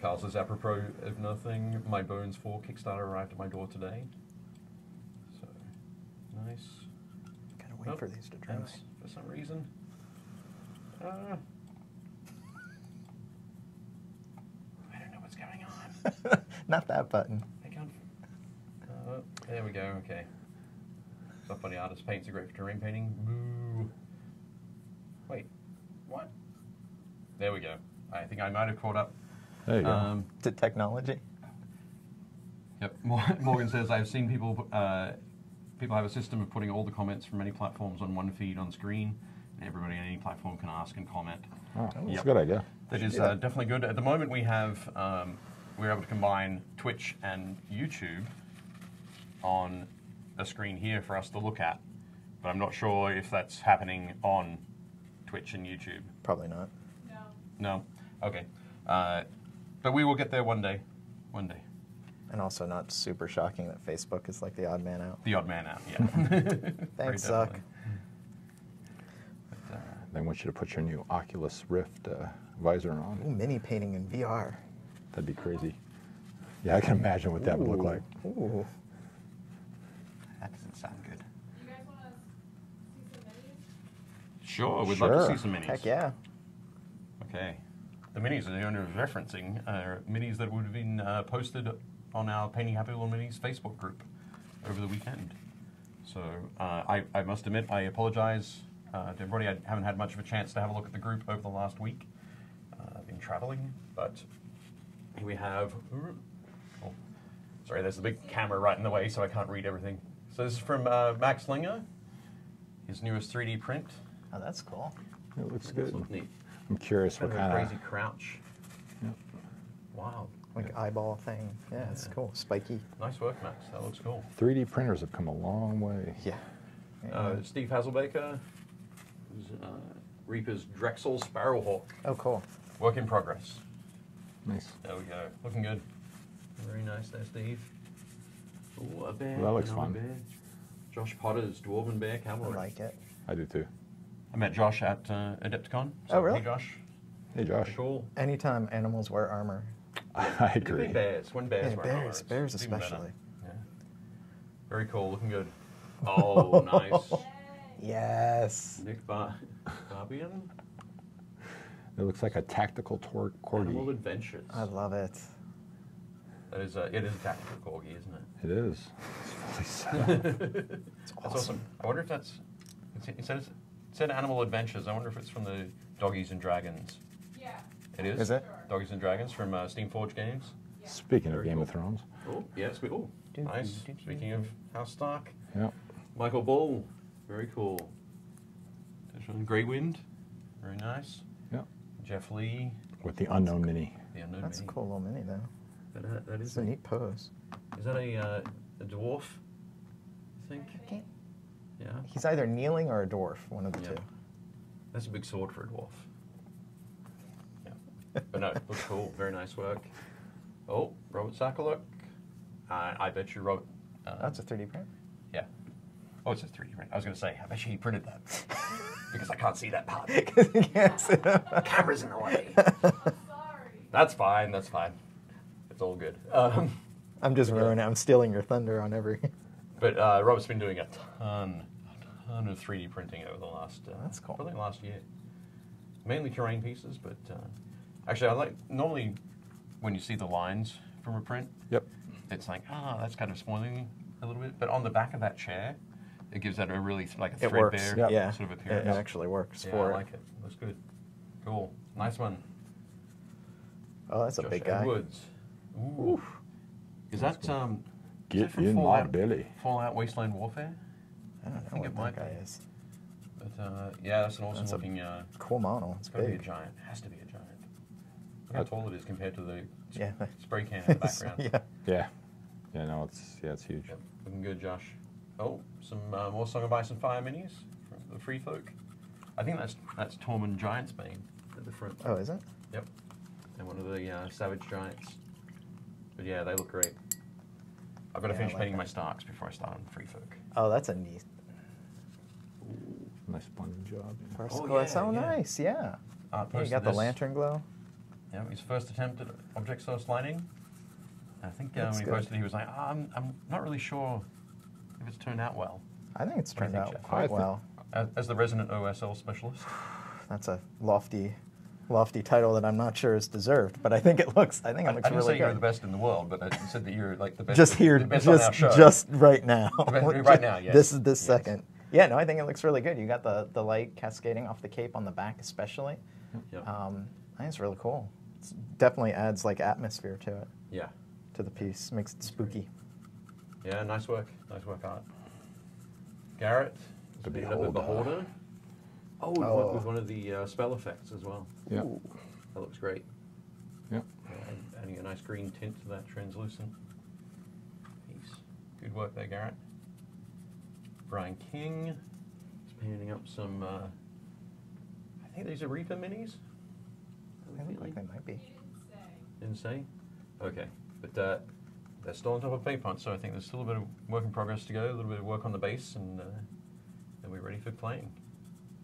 Carl says, apropos of nothing, my Bones 4 Kickstarter arrived at my door today. So, nice. Gotta wait for these to dry. For some reason. I don't know what's going on. Not that button. I can't. There we go, okay. Stuff by the artist paints are great for terrain painting. Boo. Wait, what? There we go. I think I might have caught up. There you go. To technology? Yep. Morgan says, I've seen people people have a system of putting all the comments from many platforms on one feed on screen, and everybody on any platform can ask and comment. Oh, that's a good idea. That is definitely good. At the moment, we have we're able to combine Twitch and YouTube on a screen here for us to look at, but I'm not sure if that's happening on Twitch and YouTube. Probably not. No. Okay. But we will get there one day. One day. And also not super shocking that Facebook is like the odd man out. The odd man out, yeah. Thanks, Zuck. They want you to put your new Oculus Rift visor on. Ooh, mini painting in VR. That'd be crazy. Yeah, I can imagine what that would look like. Ooh. That doesn't sound good. You guys want to see some minis? Sure, we'd love to see some minis. Heck yeah. Okay. The minis that the owner is referencing are minis that would have been posted on our Painting Happy Little Minis Facebook group over the weekend. So I must admit, I apologize to everybody. I haven't had much of a chance to have a look at the group over the last week. I've been traveling, but here we have... Oh, sorry, there's the big camera right in the way, so I can't read everything. So this is from Max Linger, his newest 3D print. Oh, that's cool. It looks good. Looks neat. I'm curious what kind of... crazy crouch. Yep. Wow. Like eyeball thing. Yeah, it's cool. Spiky. Nice work, Max. That looks cool. 3D printers have come a long way. Yeah. Steve Hasselbaker, Reaper's Drexel Sparrowhawk. Oh, cool. Work in progress. Nice. There we go. Looking good. Very nice there, Steve. Ooh, a bear. Well, that looks another fun. Bear. Josh Potter's Dwarven Bear I Cavalry. like it. I do too. I met Josh at Adepticon. So, Oh, really? Hey, Josh. Hey, Josh. Cool. Anytime animals wear armor. I agree. Particularly bears. When bears Yeah, wear bears. armor, it's Bears even better. especially. Yeah. Very cool. Looking good. Oh, nice. Yes. Nick Barbian. It looks like a tactical Animal corgi. Adventures. I love it. That is it is a tactical corgi, isn't it? It is. It's fully set up. It's That's awesome. I wonder if that's... It said Animal Adventures. I wonder if it's from the Doggies and Dragons. Yeah. It is? Is it? Doggies and Dragons from Steamforged Games. Speaking of Very Game cool. of Thrones. Oh, yes. Nice. Speaking of House Stark. Yep. Michael Bull. Very cool. Grey Wind. Very nice. Yep. Jeff Lee. With the unknown mini. The Unknown That's a Mini. cool little mini, though. That It's is a neat pose. Is that a dwarf? I think. Yeah. He's either kneeling or a dwarf, one of the Yeah. two. That's a big sword for a dwarf. Yeah. But no, it looks cool. Very nice work. Oh, Robert Sakaluk. I bet you wrote... That's a 3D print? Yeah. Oh, it's a 3D print. I was going to say, I bet you he printed that. Because I can't see that part. Yes. The camera's in the way. Oh, sorry. That's fine. That's fine. It's all good. I'm just ruining it. I'm stealing your thunder on every... But Robert's been doing a ton of 3D printing over the last... That's cool. Probably last year. Mainly terrain pieces, but... actually, I like... Normally, when you see the lines from a print, Yep. it's like, that's kind of spoiling a little bit. But on the back of that chair, it gives that a really, like a It works. threadbare Yeah. sort of It appearance. actually works Yeah, for I it. like it. Looks good. Cool. Nice one. Oh, that's a Josh big guy. Edwards. Ooh. Is that, is that Get from in my Fallout, belly. Fallout Wasteland Warfare? I don't know think what it might that guy be. is. But yeah, that's an awesome That's a looking... Cool model. It's It's got to be a big. giant. Has to be a giant. Look how tall it is compared to the Yeah. spray can in the background. Yeah. Yeah. Yeah, no, it's huge. Yep, looking good, Josh. Oh, some more Song of Ice and Fire minis from the Free Folk. I think that's Tormund Giantsbane at the front. Oh, is it? Yep. And one of the Savage Giants. But yeah, they look great. I've got to Yeah, finish I like painting my that. Starks before I start on Free Folk. Oh, that's a neat. Nice blending job. Particle. yeah, That's so yeah. nice, yeah. I Yeah, you posted got the this. lantern glow. Yeah, his first attempt at object source lighting. I think That's when he good. posted, he was like, I'm not really sure if it's turned out well. I think it's What do you turned think, out Jeff? quite I think- well. As the resident OSL specialist. That's a lofty title that I'm not sure is deserved, but I think it looks. I think it I looks didn't really say you're the good. best in the world, but I said that you're like the best. Just here, the best on our show. just right now. Right now, yes. This is this Yes. second. Yeah, no, I think it looks really good. You got the light cascading off the cape on the back, especially. Yep. I think it's really cool. It definitely adds like atmosphere to it, Yeah. to the piece. Makes it spooky. Yeah, nice work. Nice work, Art. Garrett. The Speed up with Beholder. Beholder. Oh, with one of the spell effects as well. Yep. Ooh, that looks great. Yep. Adding a nice green tint to that translucent piece. Good work there, Garrett. Brian King is painting up some, I think these are Reaper minis? I look like they might be. Didn't say? Okay. But they're still on top of paint pot, so I think there's still a bit of work in progress to go, a little bit of work on the base, and then we're ready for playing.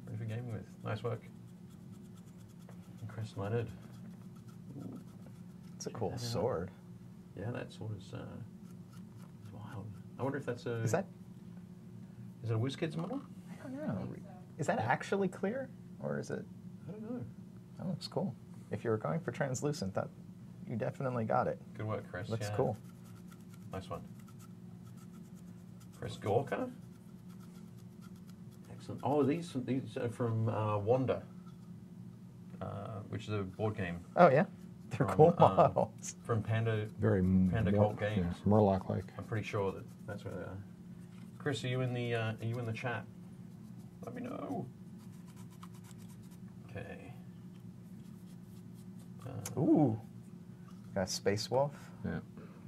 Ready for gaming with. Nice work. And Chris Leonard. It's a cool sword. Yeah, that sword is wild. I wonder if that's a... Is Is it a WizKids model? I don't know. Is that actually clear, or is it? I don't know. That looks cool. If you were going for translucent, that you definitely got it. Good work, Chris. Looks yeah. cool. Nice one. Chris Gorka. Excellent. Oh, these are from Wanda, which is a board game. Oh yeah, they're cool models. From Panda Very Cult Games. Yeah, Murloc-like. I'm pretty sure that's where they are. Chris, are you in the chat? Let me know. Okay. Ooh, got Space Wolf. Yeah.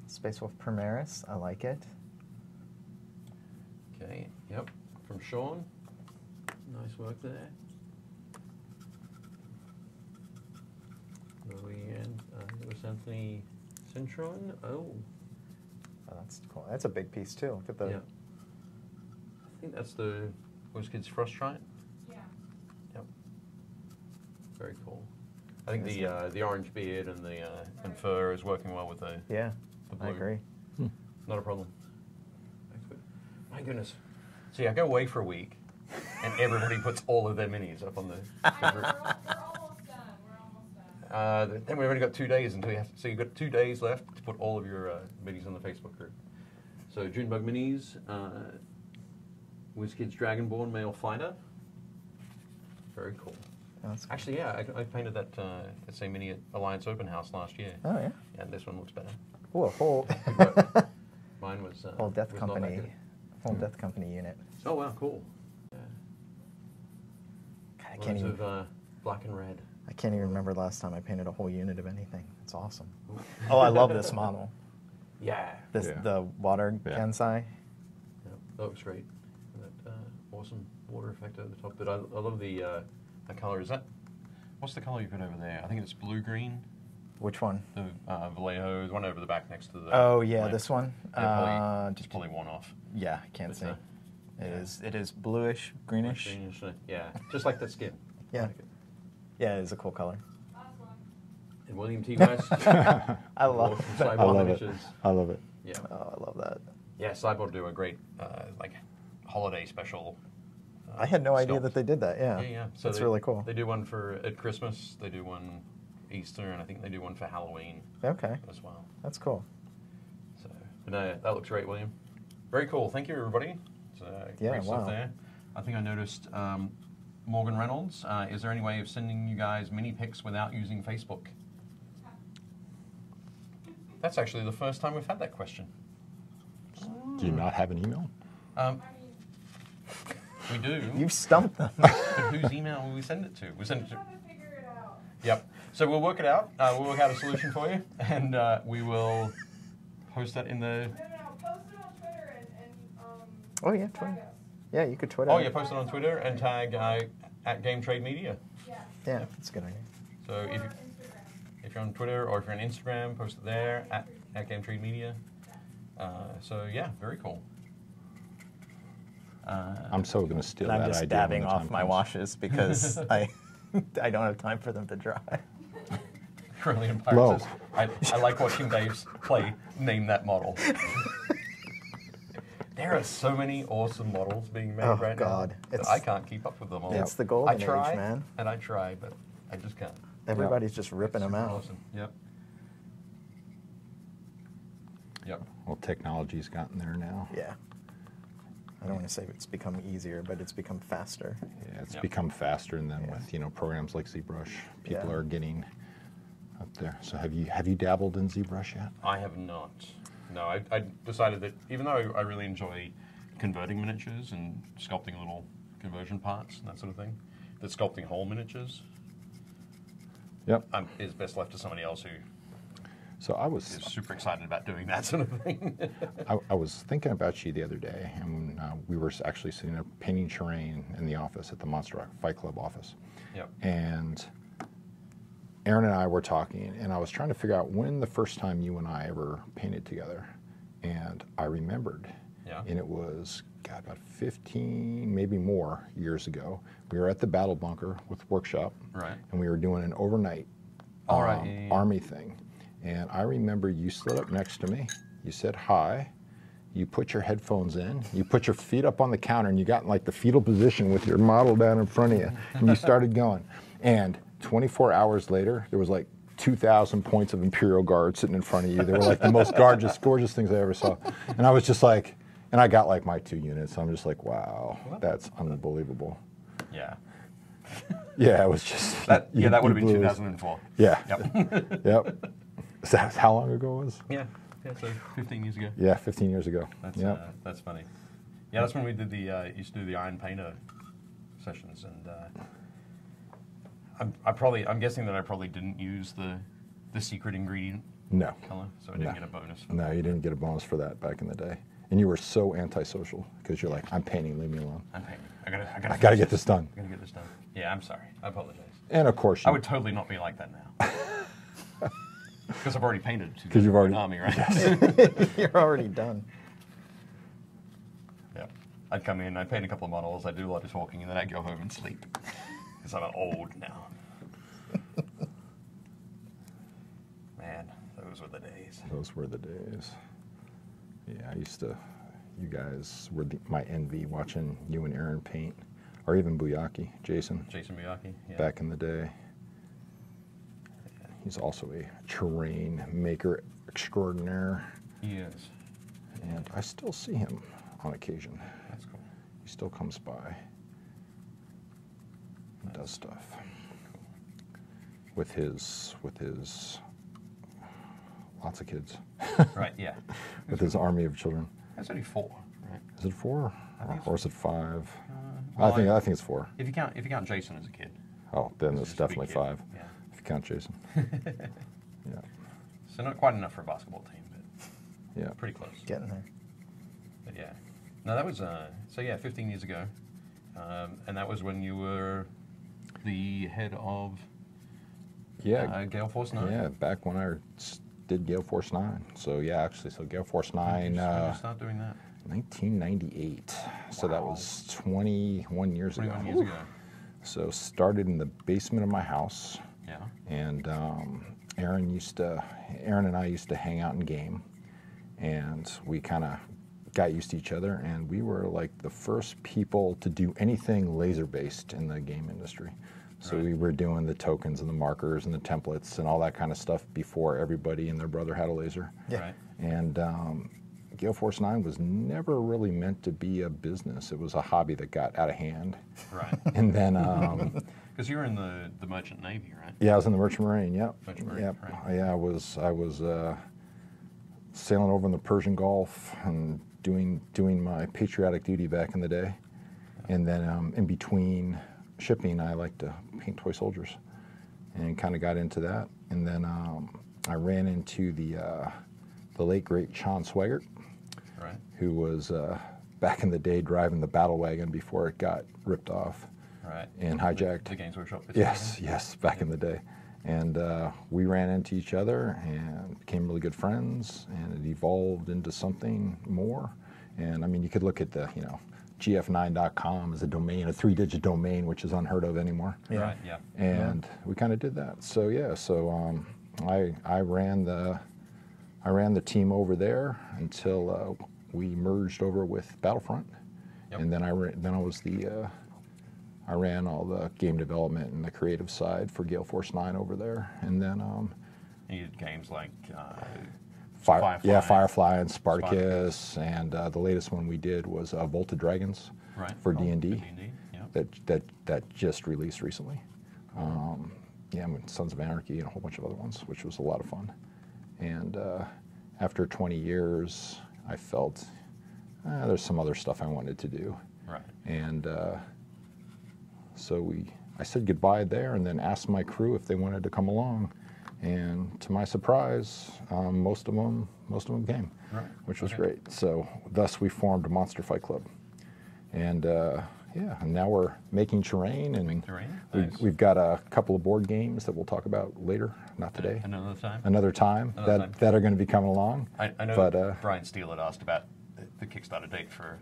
Space Wolf Primaris. I like it. Okay. Yep. From Sean. Nice work there. Lewis Anthony Cintron. Oh. Oh, that's cool. That's a big piece too. Look at the. Yeah. I think that's the WizKids Frost Giant. Yeah. Yep. Very cool. I think the orange beard and the and fur is working well with the blue. I agree. Not a problem. My goodness. See, I go away for a week, and everybody puts all of their minis up on the group. We're almost done. We're almost done. Then we've only got 2 days until you have to. So you've got 2 days left to put all of your minis on the Facebook group. So Junebug minis, WizKids Dragonborn Male Fighter. Very cool. That's cool. Actually, yeah, I painted that same mini at Alliance Open House last year. Oh yeah. And this one looks better. Ooh, a whole. Mine was whole Death was not that Company. good. Whole Death Company unit. Oh wow, cool. God, I Loads can't even. of black and red. I can't even remember the last time I painted a whole unit of anything. It's awesome. Oh, I love this model. Yeah. The water Kensai. Yeah, that looks great. That awesome water effect at the top. But I love the color. Is that? What's the color you put over there? I think it's blue green. Which one? The Vallejo, the one over the back next to the. Oh yeah, lamp. this one. Yeah, just probably one off. Yeah, I can't But, see. It is bluish, greenish. Greenish, yeah, just like that skin. Yeah. I like it. Yeah, it is a cool color. Last one. And William T. West. I love that. I love it. Images. I love it. Yeah. Oh, I love that. Yeah, Cyborg do a great like holiday special. I had no idea sculpt. that they did that. Yeah. Yeah. So that's they, really cool. They do one at Christmas. They do one Easter, and I think they do one for Halloween Okay, as well. that's cool. So, but no, that looks great, William. Very cool. Thank you, everybody. It's, great stuff there. I think I noticed Morgan Reynolds. Is there any way of sending you guys mini pics without using Facebook? That's actually the first time we've had that question. Do you not have an email? We do. You've stumped them. But whose email will we send it to? We send it to. Trying to figure it out. Yep. So we'll work it out. We'll work out a solution for you, and we will post that in the. No. Post it on Twitter and Oh yeah, tag Twitter. us. Yeah, you could Twitter. Oh yeah, post it on Twitter and tag at Game Trade Media. Yeah. Yeah, that's a good idea. So Or if Instagram. you're on Twitter or if you're on Instagram, post it there at Game Trade Media. So yeah, very cool. I'm so going to steal And that I'm just idea when dabbing the off time my comes. washes because I don't have time for them to dry. Brilliant. Low. I like watching Dave's play. Name that model. There are so many awesome models being made Oh, right God. now that It's- I can't keep up with them all. It's the golden I try, age, man. and I try, but I just can't. Everybody's just ripping them Super out. Awesome. Yep. Yep. Well, technology's gotten there now. Yeah. I don't want to say it's become easier, but it's become faster. Yeah, it's Yep. become faster, and then Yeah. with programs like ZBrush, people Yeah. are getting up there. So have you dabbled in ZBrush yet? I have not. No, I decided that even though I really enjoy converting miniatures and sculpting little conversion parts and that sort of thing. That sculpting whole miniatures Yep. Is best left to somebody else who So I was is super excited about doing that sort of thing. I was thinking about you the other day, and we were actually sitting there painting terrain in the office at the Monster Rock Fight Club office. Yep. And Aaron and I were talking, and I was trying to figure out when the first time you and I ever painted together. And I remembered. Yeah. And it was, God, about 15, maybe more years ago. We were at the Battle Bunker with Workshop. Right. And we were doing an overnight All right, yeah. Army thing. And I remember you stood up next to me. You said hi. You put your headphones in. You put your feet up on the counter, and you got in like the fetal position with your model down in front of you. And you started going. And 24 hours later, there was like 2,000 points of Imperial Guard sitting in front of you. They were like the most gorgeous things I ever saw. And I was just like, and I got like my 2 units. So I'm just like, wow, that's unbelievable. Yeah. Yeah, it was just. That would have been blew 2004. Yeah. Yep. Yep. Is that how long ago it was? Yeah. So 15 years ago. Yeah, 15 years ago. That's funny. Yeah, that's when we did the used to do the Iron Painter sessions, and I'm guessing that I probably didn't use the secret ingredient No. color, so I didn't get a bonus. For No, that. you didn't get a bonus for that back in the day. And you were so antisocial because you're like, I'm painting, leave me alone. I'm painting. I I gotta get this done. I gotta get this done. Yeah, I'm sorry. I apologize. And of course, I would totally not be like that now. Because I've already painted. Because you've already army, right? You're already done. Yeah. I'd come in, I'd paint a couple of models, I'd do a lot of talking, and then I'd go home and sleep. Because I'm old now. Man, those were the days. Those were the days. Yeah, I used to. You guys were my envy watching you and Aaron paint, or even Buyaki, Jason. Jason Miyake, yeah. Back in the day. He's also a terrain maker extraordinaire. He is. And I still see him on occasion. That's cool. He still comes by and does stuff. With his lots of kids. Right, yeah. With his army of children. That's only 4, right? Is it 4? think Or is it 5? well, I think it's 4. If you count Jason as a kid. Oh, then He's it's just a big definitely kid. 5. Yeah. If you count Jason. Yeah. So not quite enough for a basketball team, but Yeah. pretty close. Getting there. But yeah. No, that was, so yeah, 15 years ago. And that was when you were the head of Yeah. Gale Force 9. Yeah, back when I did Gale Force 9. So yeah, actually, so Gale Force When 9, did you start doing that? 1998. So that Wow. was 21 years ago. 21 years ago. So started in the basement of my house, Yeah. and Aaron and I used to hang out and game, and we kind of got used to each other, and we were like the first people to do anything laser-based in the game industry. So Right. we were doing the tokens and the markers and the templates and all that kind of stuff before everybody and their brother had a laser. Yeah. Right. And Gale Force 9 was never really meant to be a business. It was a hobby that got out of hand. Right. And then, Because you were in the Merchant Navy, right? yeah, I was in the Merchant Marine. Yep. Merchant Marine, Yep. right. Yeah, I was sailing over in the Persian Gulf and doing my patriotic duty back in the day. And then in between shipping, I liked to paint toy soldiers, and kind of got into that. And then I ran into the late great Sean Swigert, Right. who was back in the day driving the battle wagon before it got ripped off Right. and hijacked. The Games Workshop. Yes, back in the day. And we ran into each other and became really good friends, and it evolved into something more. And I mean, you could look at the, gf9.com as a domain, a 3-digit domain, which is unheard of anymore. Yeah. Right, yeah. And we kind of did that. So yeah, I ran the team over there until we merged over with Battlefront. Yep. And then I ran all the game development and the creative side for Gale Force 9 over there. And then You did games like Firefly and Spartacus, and the latest one we did was Volta Dragons Right. for Oh, D&D. for D&D, yeah. That just released recently. Sons of Anarchy and a whole bunch of other ones, which was a lot of fun. And after 20 years, I felt there's some other stuff I wanted to do. Right. And so I said goodbye there, and then asked my crew if they wanted to come along. And to my surprise, most of them came, Right. which was great. So thus we formed Monster Fight Club. And yeah, and now we're making terrain, and Nice. we've got a couple of board games that we'll talk about later, not today. Another time. Another time that are going to be coming along. I know but, Brian Steele had asked about the Kickstarter date for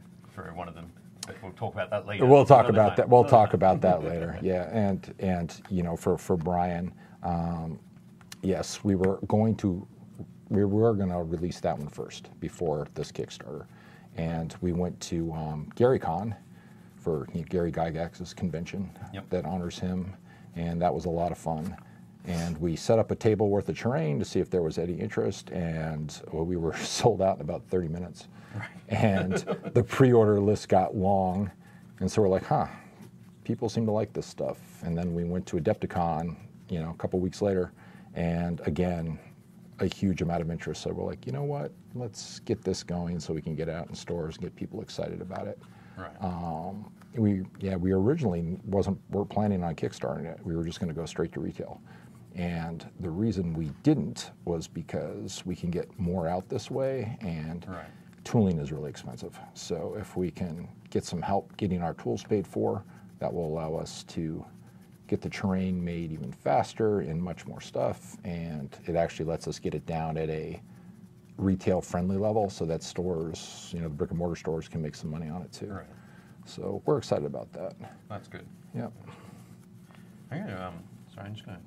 one of them, but we'll talk about that later. We'll talk Another about time. that. We'll talk about that later. Yeah, and you know, for Brian, yes, we were going to release that one first before this Kickstarter, and we went to GaryCon for Gary Gygax's convention that honors him, and that was a lot of fun. And we set up a table worth of terrain to see if there was any interest, and we were sold out in about 30 minutes. Right. And the pre-order list got long, and so we're like, people seem to like this stuff. And then we went to Adepticon, a couple weeks later, and again, a huge amount of interest. So we're like, you know what? Let's get this going so we can get out in stores and get people excited about it. Right. We originally weren't planning on Kickstarting it. We were just going to go straight to retail. And the reason we didn't was because we can get more out this way, and tooling is really expensive. So if we can get some help getting our tools paid for, that will allow us to get the terrain made even faster and much more stuff. And it actually lets us get it down at a retail friendly level so that stores, the brick and mortar stores, can make some money on it too. Right. So we're excited about that. That's good. Yep. I'm just going to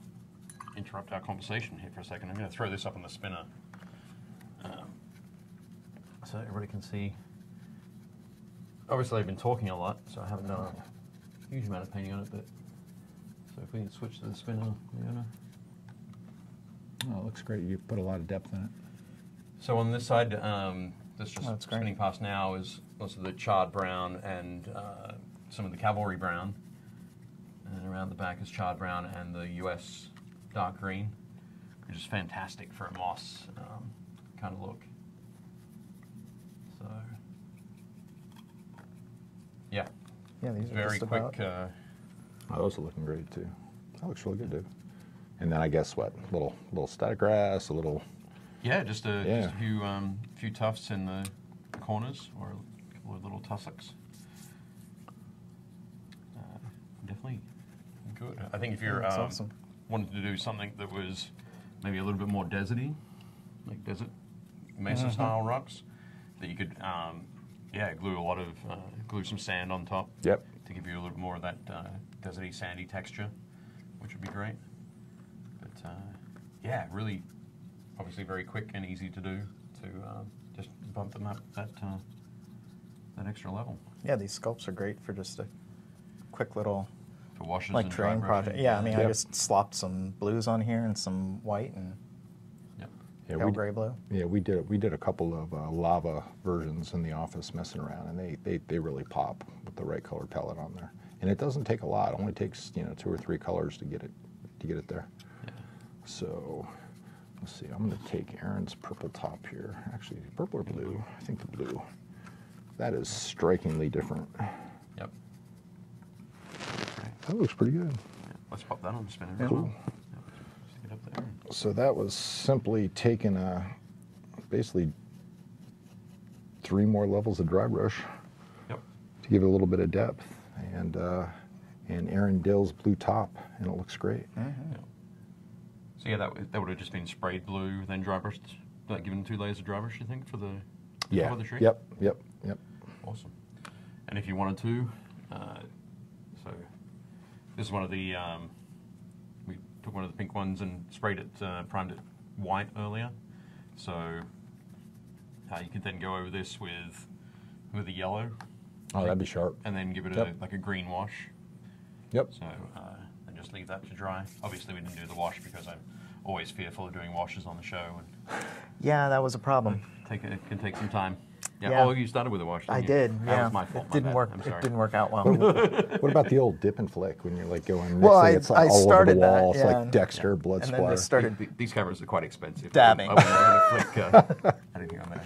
interrupt our conversation here for a second. I'm going to throw this up on the spinner so everybody can see. Obviously, I've been talking a lot, so I haven't done a huge amount of painting on it, but so if we can switch to the spinner, Leona. Oh, it looks great. You've put a lot of depth in it. So on this side, that's just spinning past now, is lots of the charred brown and some of the cavalry brown. And around the back is charred brown and the US dark green, which is fantastic for a moss kind of look. So, yeah. Yeah, these are very just quick. about... Those are looking great too. That looks really good, dude. And then I guess what? Little static grass, a little. Yeah, just a few tufts in the corners, or a couple of little tussocks. Definitely good. I think if you're awesome. wanted to do something that was maybe a little bit more deserty, like desert mesa style rocks, that you could glue some sand on top. Yep. To give you a little more of that deserty, sandy texture, which would be great. But yeah, really, obviously very quick and easy to do to just bump them up that extra level. Yeah, these sculpts are great for just a quick little For washes like and terrain dry project. brushing. Yeah, I mean, I just slopped some blues on here and some white and pale gray blue. Yeah, we did a couple of lava versions in the office messing around, and they really pop with the right color palette on there. And it doesn't take a lot. It only takes 2 or 3 colors to get it there. Yeah. So let's see. I'm going to take Aaron's purple top here. Actually, purple or blue? I think the blue. That is strikingly different. Yep. That looks pretty good. Yeah. Let's pop that on the spinner. Cool. Yep. Just get up there. So that was simply taking basically 3 more levels of dry brush to give it a little bit of depth, and Aaron Dill's blue top, and it looks great. Mm-hmm. Yep. So yeah, that would have just been sprayed blue, then dry brushed, like given 2 layers of dry brush, you think, for the top of the tree? Yep. Awesome. And if you wanted to, so this is one of the, we took one of the pink ones and sprayed it, primed it white earlier. So you could then go over this with the yellow. Oh, that'd be sharp. And then give it like a green wash. Yep. So and just leave that to dry. Obviously, we didn't do the wash because I'm always fearful of doing washes on the show. And Yeah, that was a problem. it can take some time. Yeah. Yeah. Oh, you started with a wash. I didn't did. you? Yeah. That was my fault. It didn't work. I'm sorry. It didn't work out well. What about the old dip and flick when you're like going? Well, it's like I all started over the wall. that, It's yeah. like Dexter blood And then splatter. they started These cameras are quite expensive. dabbing. I wouldn't flick anything on there.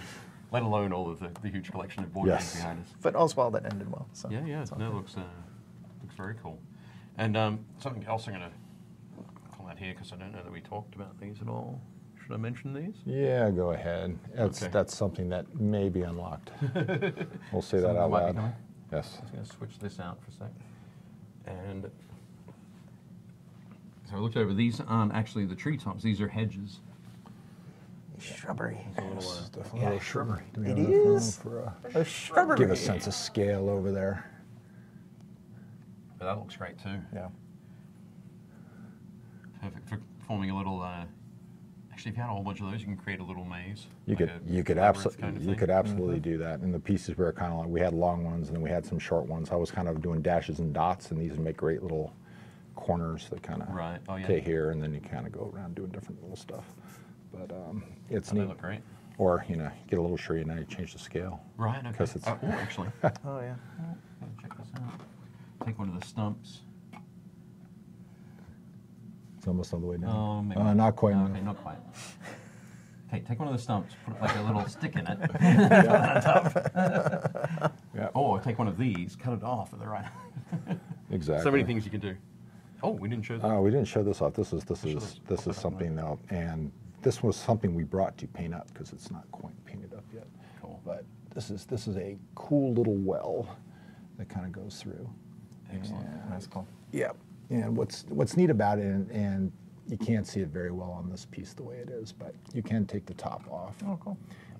let alone all of the huge collection of board games Yes. behind us. But all's well that ended well. So Yeah, yeah, it's all no, good. looks very cool. And something else I'm going to call out here because I don't know that we talked about these at all. Should I mention these? Yeah, go ahead. Okay. That's something that may be unlocked. We'll say that Something out might be loud. coming? Yes. I'm just going to switch this out for a sec. And so I looked over. These aren't actually the treetops. These are hedges. Shrubbery. It's definitely Yeah, a shrubbery. Do we It have enough room is. for A shrubbery. give a sense of scale over there? But that looks great too. Yeah. Perfect for forming a little. Actually, if you had a whole bunch of those, you can create a little maze. You like could a labyrinth kind of you thing. could absolutely do that. And the pieces were kind of like we had long ones and then we had some short ones. I was kind of doing dashes and dots, and these would make great little corners that kind of Right. Oh, yeah. take here, and then you kind of go around doing different little stuff. But it's Oh, they neat. look great. Or get a little tree and now you change the scale. Right. Okay. 'Cause it's- Oh, actually, Oh yeah. check this out. Take one of the stumps. It's almost all the way down. Oh, maybe not quite. Okay, not quite. Okay, take one of the stumps, put like a little stick in it. Yeah, Or take one of these, cut it off at the right. exactly. So many things you can do. Oh, we didn't show that. Oh, we didn't show this off. This is pop it something else, and this was something we brought to paint up because it's not quite painted up yet. Cool. But this is a cool little well that kind of goes through. Excellent. And- That's cool. Yeah. And what's neat about it, and you can't see it very well on this piece the way it is, but you can take the top off. Oh, cool.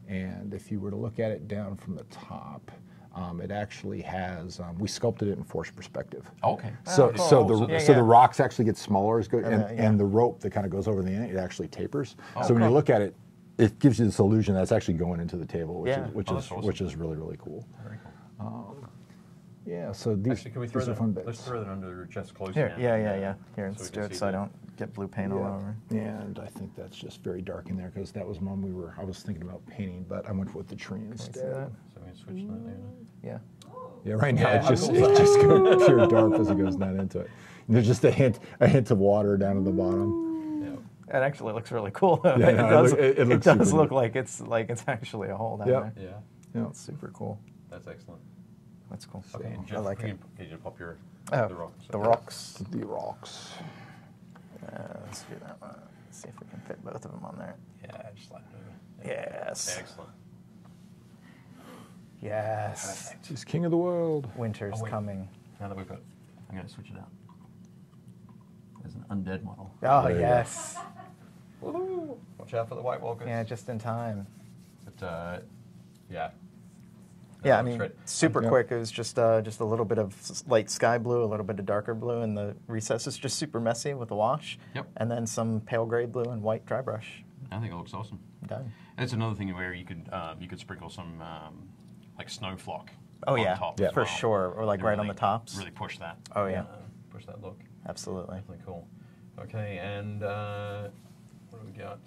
And if you were to look at it down from the top, it actually has. We sculpted it in forced perspective. Okay. So, cool. so Oh, the Yeah, so yeah. the rocks actually get smaller as good, and, yeah. and the rope that kind of goes over the end, it actually tapers. Oh, so when you cool. look at it, it gives you this illusion that it's actually going into the table, which Yeah. is which Oh, is that's awesome. which is really really cool. Very cool. Yeah. So these, Actually, can we throw these are that? fun bits. Let's throw that under your chest closer. Here, now. yeah. Here, So let's we do can it see so I the- don't get blue paint all over. And I think that's just very dark in there because that was one I was thinking about painting, but I went with the tree Can we instead. see that? So we can switch that there. Yeah. Yeah, right now Yeah, it just how cool is goes pure dark as it goes down into it. And there's just a hint of water down at the bottom. Yeah. It actually looks really cool. Yeah, it no, does. it looks does super look neat. like it's actually a hole down Yep. there. Yeah. Yeah. It's super cool. That's excellent. That's cool. Okay, and I Jeff, like can it. you pop your Oh, the rocks? the rocks. The rocks. Let's do that one. Let's see if we can fit both of them on there. Yeah, just like Yes. Excellent. Yes. Perfect. He's king of the world. Winter's Oh, wait. coming. Now that we've got, I'm going to switch it out. There's an undead model. Oh, There you go. yes. Woohoo! Watch out for the White Walkers. Yeah, just in time. But yeah. Yeah, I Looks mean, great. super Yeah. quick. It was just a little bit of light sky blue, a little bit of darker blue, and the recesses just super messy with the wash. Yep. And then some pale gray blue and white dry brush. I think it looks awesome. Done. That's another thing where you could sprinkle some like snow flock. Oh on yeah, top Yeah. as for well. sure. Or like To right on really- the tops. Really push that. Oh, yeah. Push that look. Absolutely. Definitely cool. Okay, and what do we got?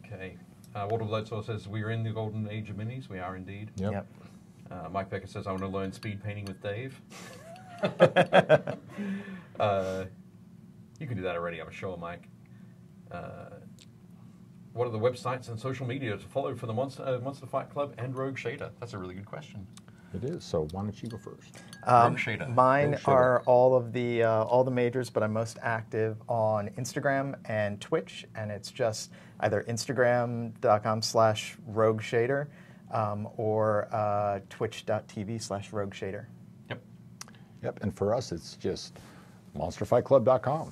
Okay. Water Bloodsaw says, we are in the golden age of minis. We are indeed. Yep. Mike Becker says, I want to learn speed painting with Dave. You can do that already, I'm sure, Mike. What are the websites and social media to follow for the Monster Fight Club and Rogue Shader? That's a really good question. It is. So why don't you go first? Rogue Shader. Mine Rogue Shader. are all the majors, but I'm most active on Instagram and Twitch, and it's just either Instagram.com/RogueShader or Twitch.tv/RogueShader. Yep. Yep. And for us, it's just MonsterFightClub.com,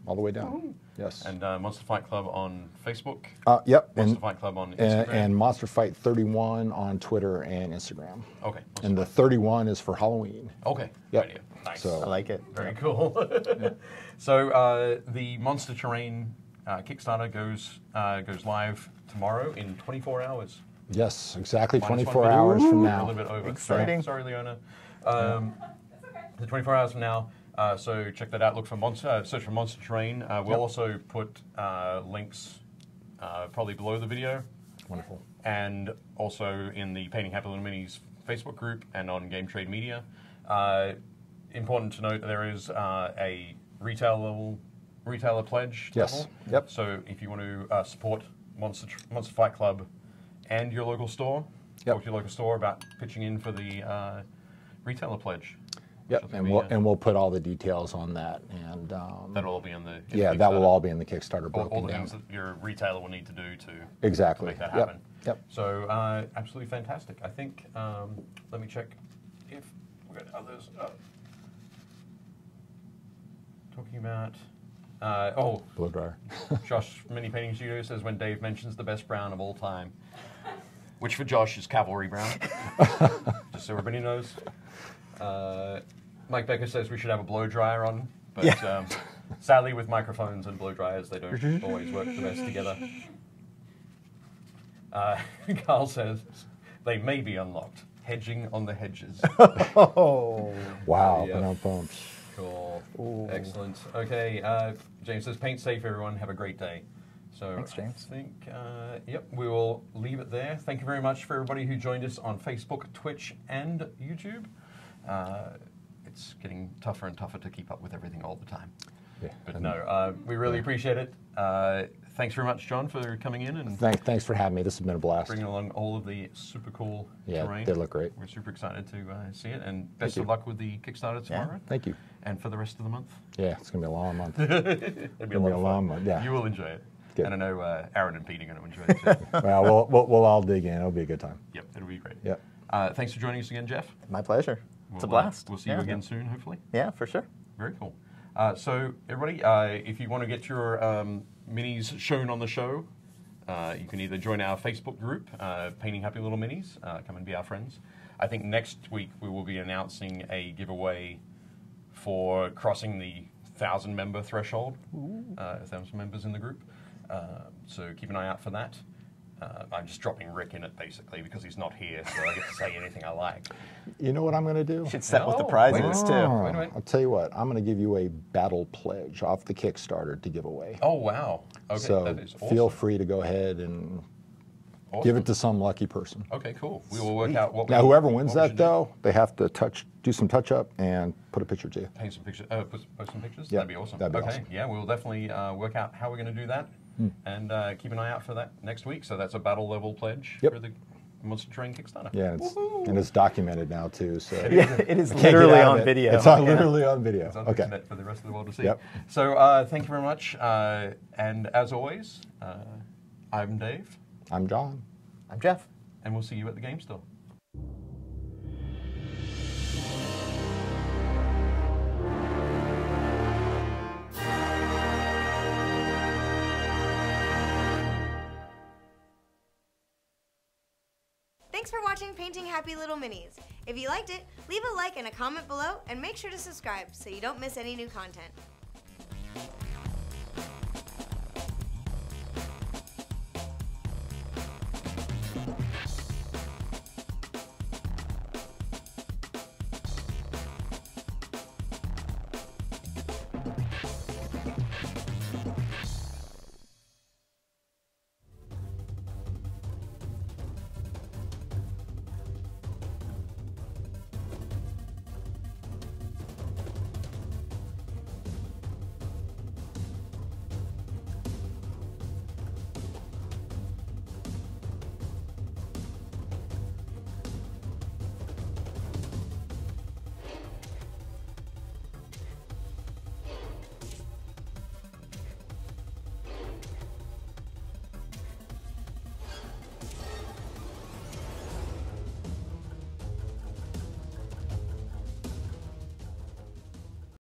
all the way down. Yes. And Monster Fight Club on Facebook. Yep. Monster And, Fight Club on Instagram. and Monster Fight 31 on Twitter and Instagram. Okay. And the 31 is for Halloween. Okay. Yep. Good idea. Nice. So- I like it. Very cool. So the Monster Terrain Kickstarter goes live tomorrow in 24 hours. Yes, exactly Minus 24 1 video. hours from A now. little bit over. Exciting. Sorry, Leona. The 24 hours from now. So check that out. Look for search for Monster Terrain. We'll also put links probably below the video, Wonderful. and also in the Painting Happy Little Minis Facebook group and on Game Trade Media. Important to note that there is a retailer pledge Yes. level. Yep. So if you want to support Monster Fight Club and your local store. Yep. Talk to your local store about pitching in for the retailer pledge. Yep, and we'll put all the details on that, and that'll all be in the that will all be in the Kickstarter. All the down. things that your retailer will need to do to exactly make that happen. Yep. So absolutely fantastic. I think. Let me check if we've got others. Talking about. Blow dryer. Josh Mini Painting Studio says when Dave mentions the best brown of all time, which for Josh is cavalry brown, just so everybody knows. Mike Becker says we should have a blow dryer on, but sadly with microphones and blow dryers, they don't always work the best together. Carl says they may be unlocked. Hedging on the hedges. Oh, wow! Yep. Cool. Ooh. Excellent. Okay, James says paint safe, everyone. Have a great day. So thanks, James. I think, yep, we will leave it there. Thank you very much for everybody who joined us on Facebook, Twitch, and YouTube. It's getting tougher and tougher to keep up with everything all the time. Yeah. But no, we really appreciate it. Thanks very much, John, for coming in. And thanks for having me. This has been a blast. Bringing along all of the super cool terrain. They look great. We're super excited to see it. And best of luck with the Kickstarter tomorrow. Thank you. And for the rest of the month. Yeah, it's going to be a long month. It'll be a long month. Yeah. You will enjoy it. Good. And I know Aaron and Pete are going to enjoy it too. Well, we'll all dig in. It'll be a good time. Yep, it'll be great. Yep. Thanks for joining us again, Jeff. My pleasure. It's a blast. We'll see you again soon, hopefully. Yeah, for sure. Very cool. So, everybody, if you want to get your minis shown on the show, you can either join our Facebook group, Painting Happy Little Minis, come and be our friends. I think next week we will be announcing a giveaway for crossing the 1,000-member threshold, 1,000 members in the group. So keep an eye out for that. I'm just dropping Rick in it, basically, because he's not here, so I get to say anything I like. You know what I'm going to do? Should set with the prizes, too. Wait. I'll tell you what. I'm going to give you a battle pledge off the Kickstarter to give away. Oh, wow. Okay, so that is awesome. Feel free to go ahead and give it to some lucky person. Okay, cool. We will work out what Now, whoever wins that, though, they have to do some touch-up and put a picture to you. Paint some pictures, post some pictures? Yep. That'd be awesome. That'd be okay, awesome. Yeah, we'll definitely work out how we're going to do that. And keep an eye out for that next week. So that's a battle level pledge for the Monster Terrain Kickstarter. Yeah, and it's documented now, too. So yeah, it is literally on video. It's literally on video. It's on okay. internet for the rest of the world to see. Yep. So thank you very much. And as always, I'm Dave. I'm John. I'm Jeff. And we'll see you at the game store. Thanks for watching Painting Happy Little Minis. If you liked it, leave a like and a comment below, and make sure to subscribe so you don't miss any new content.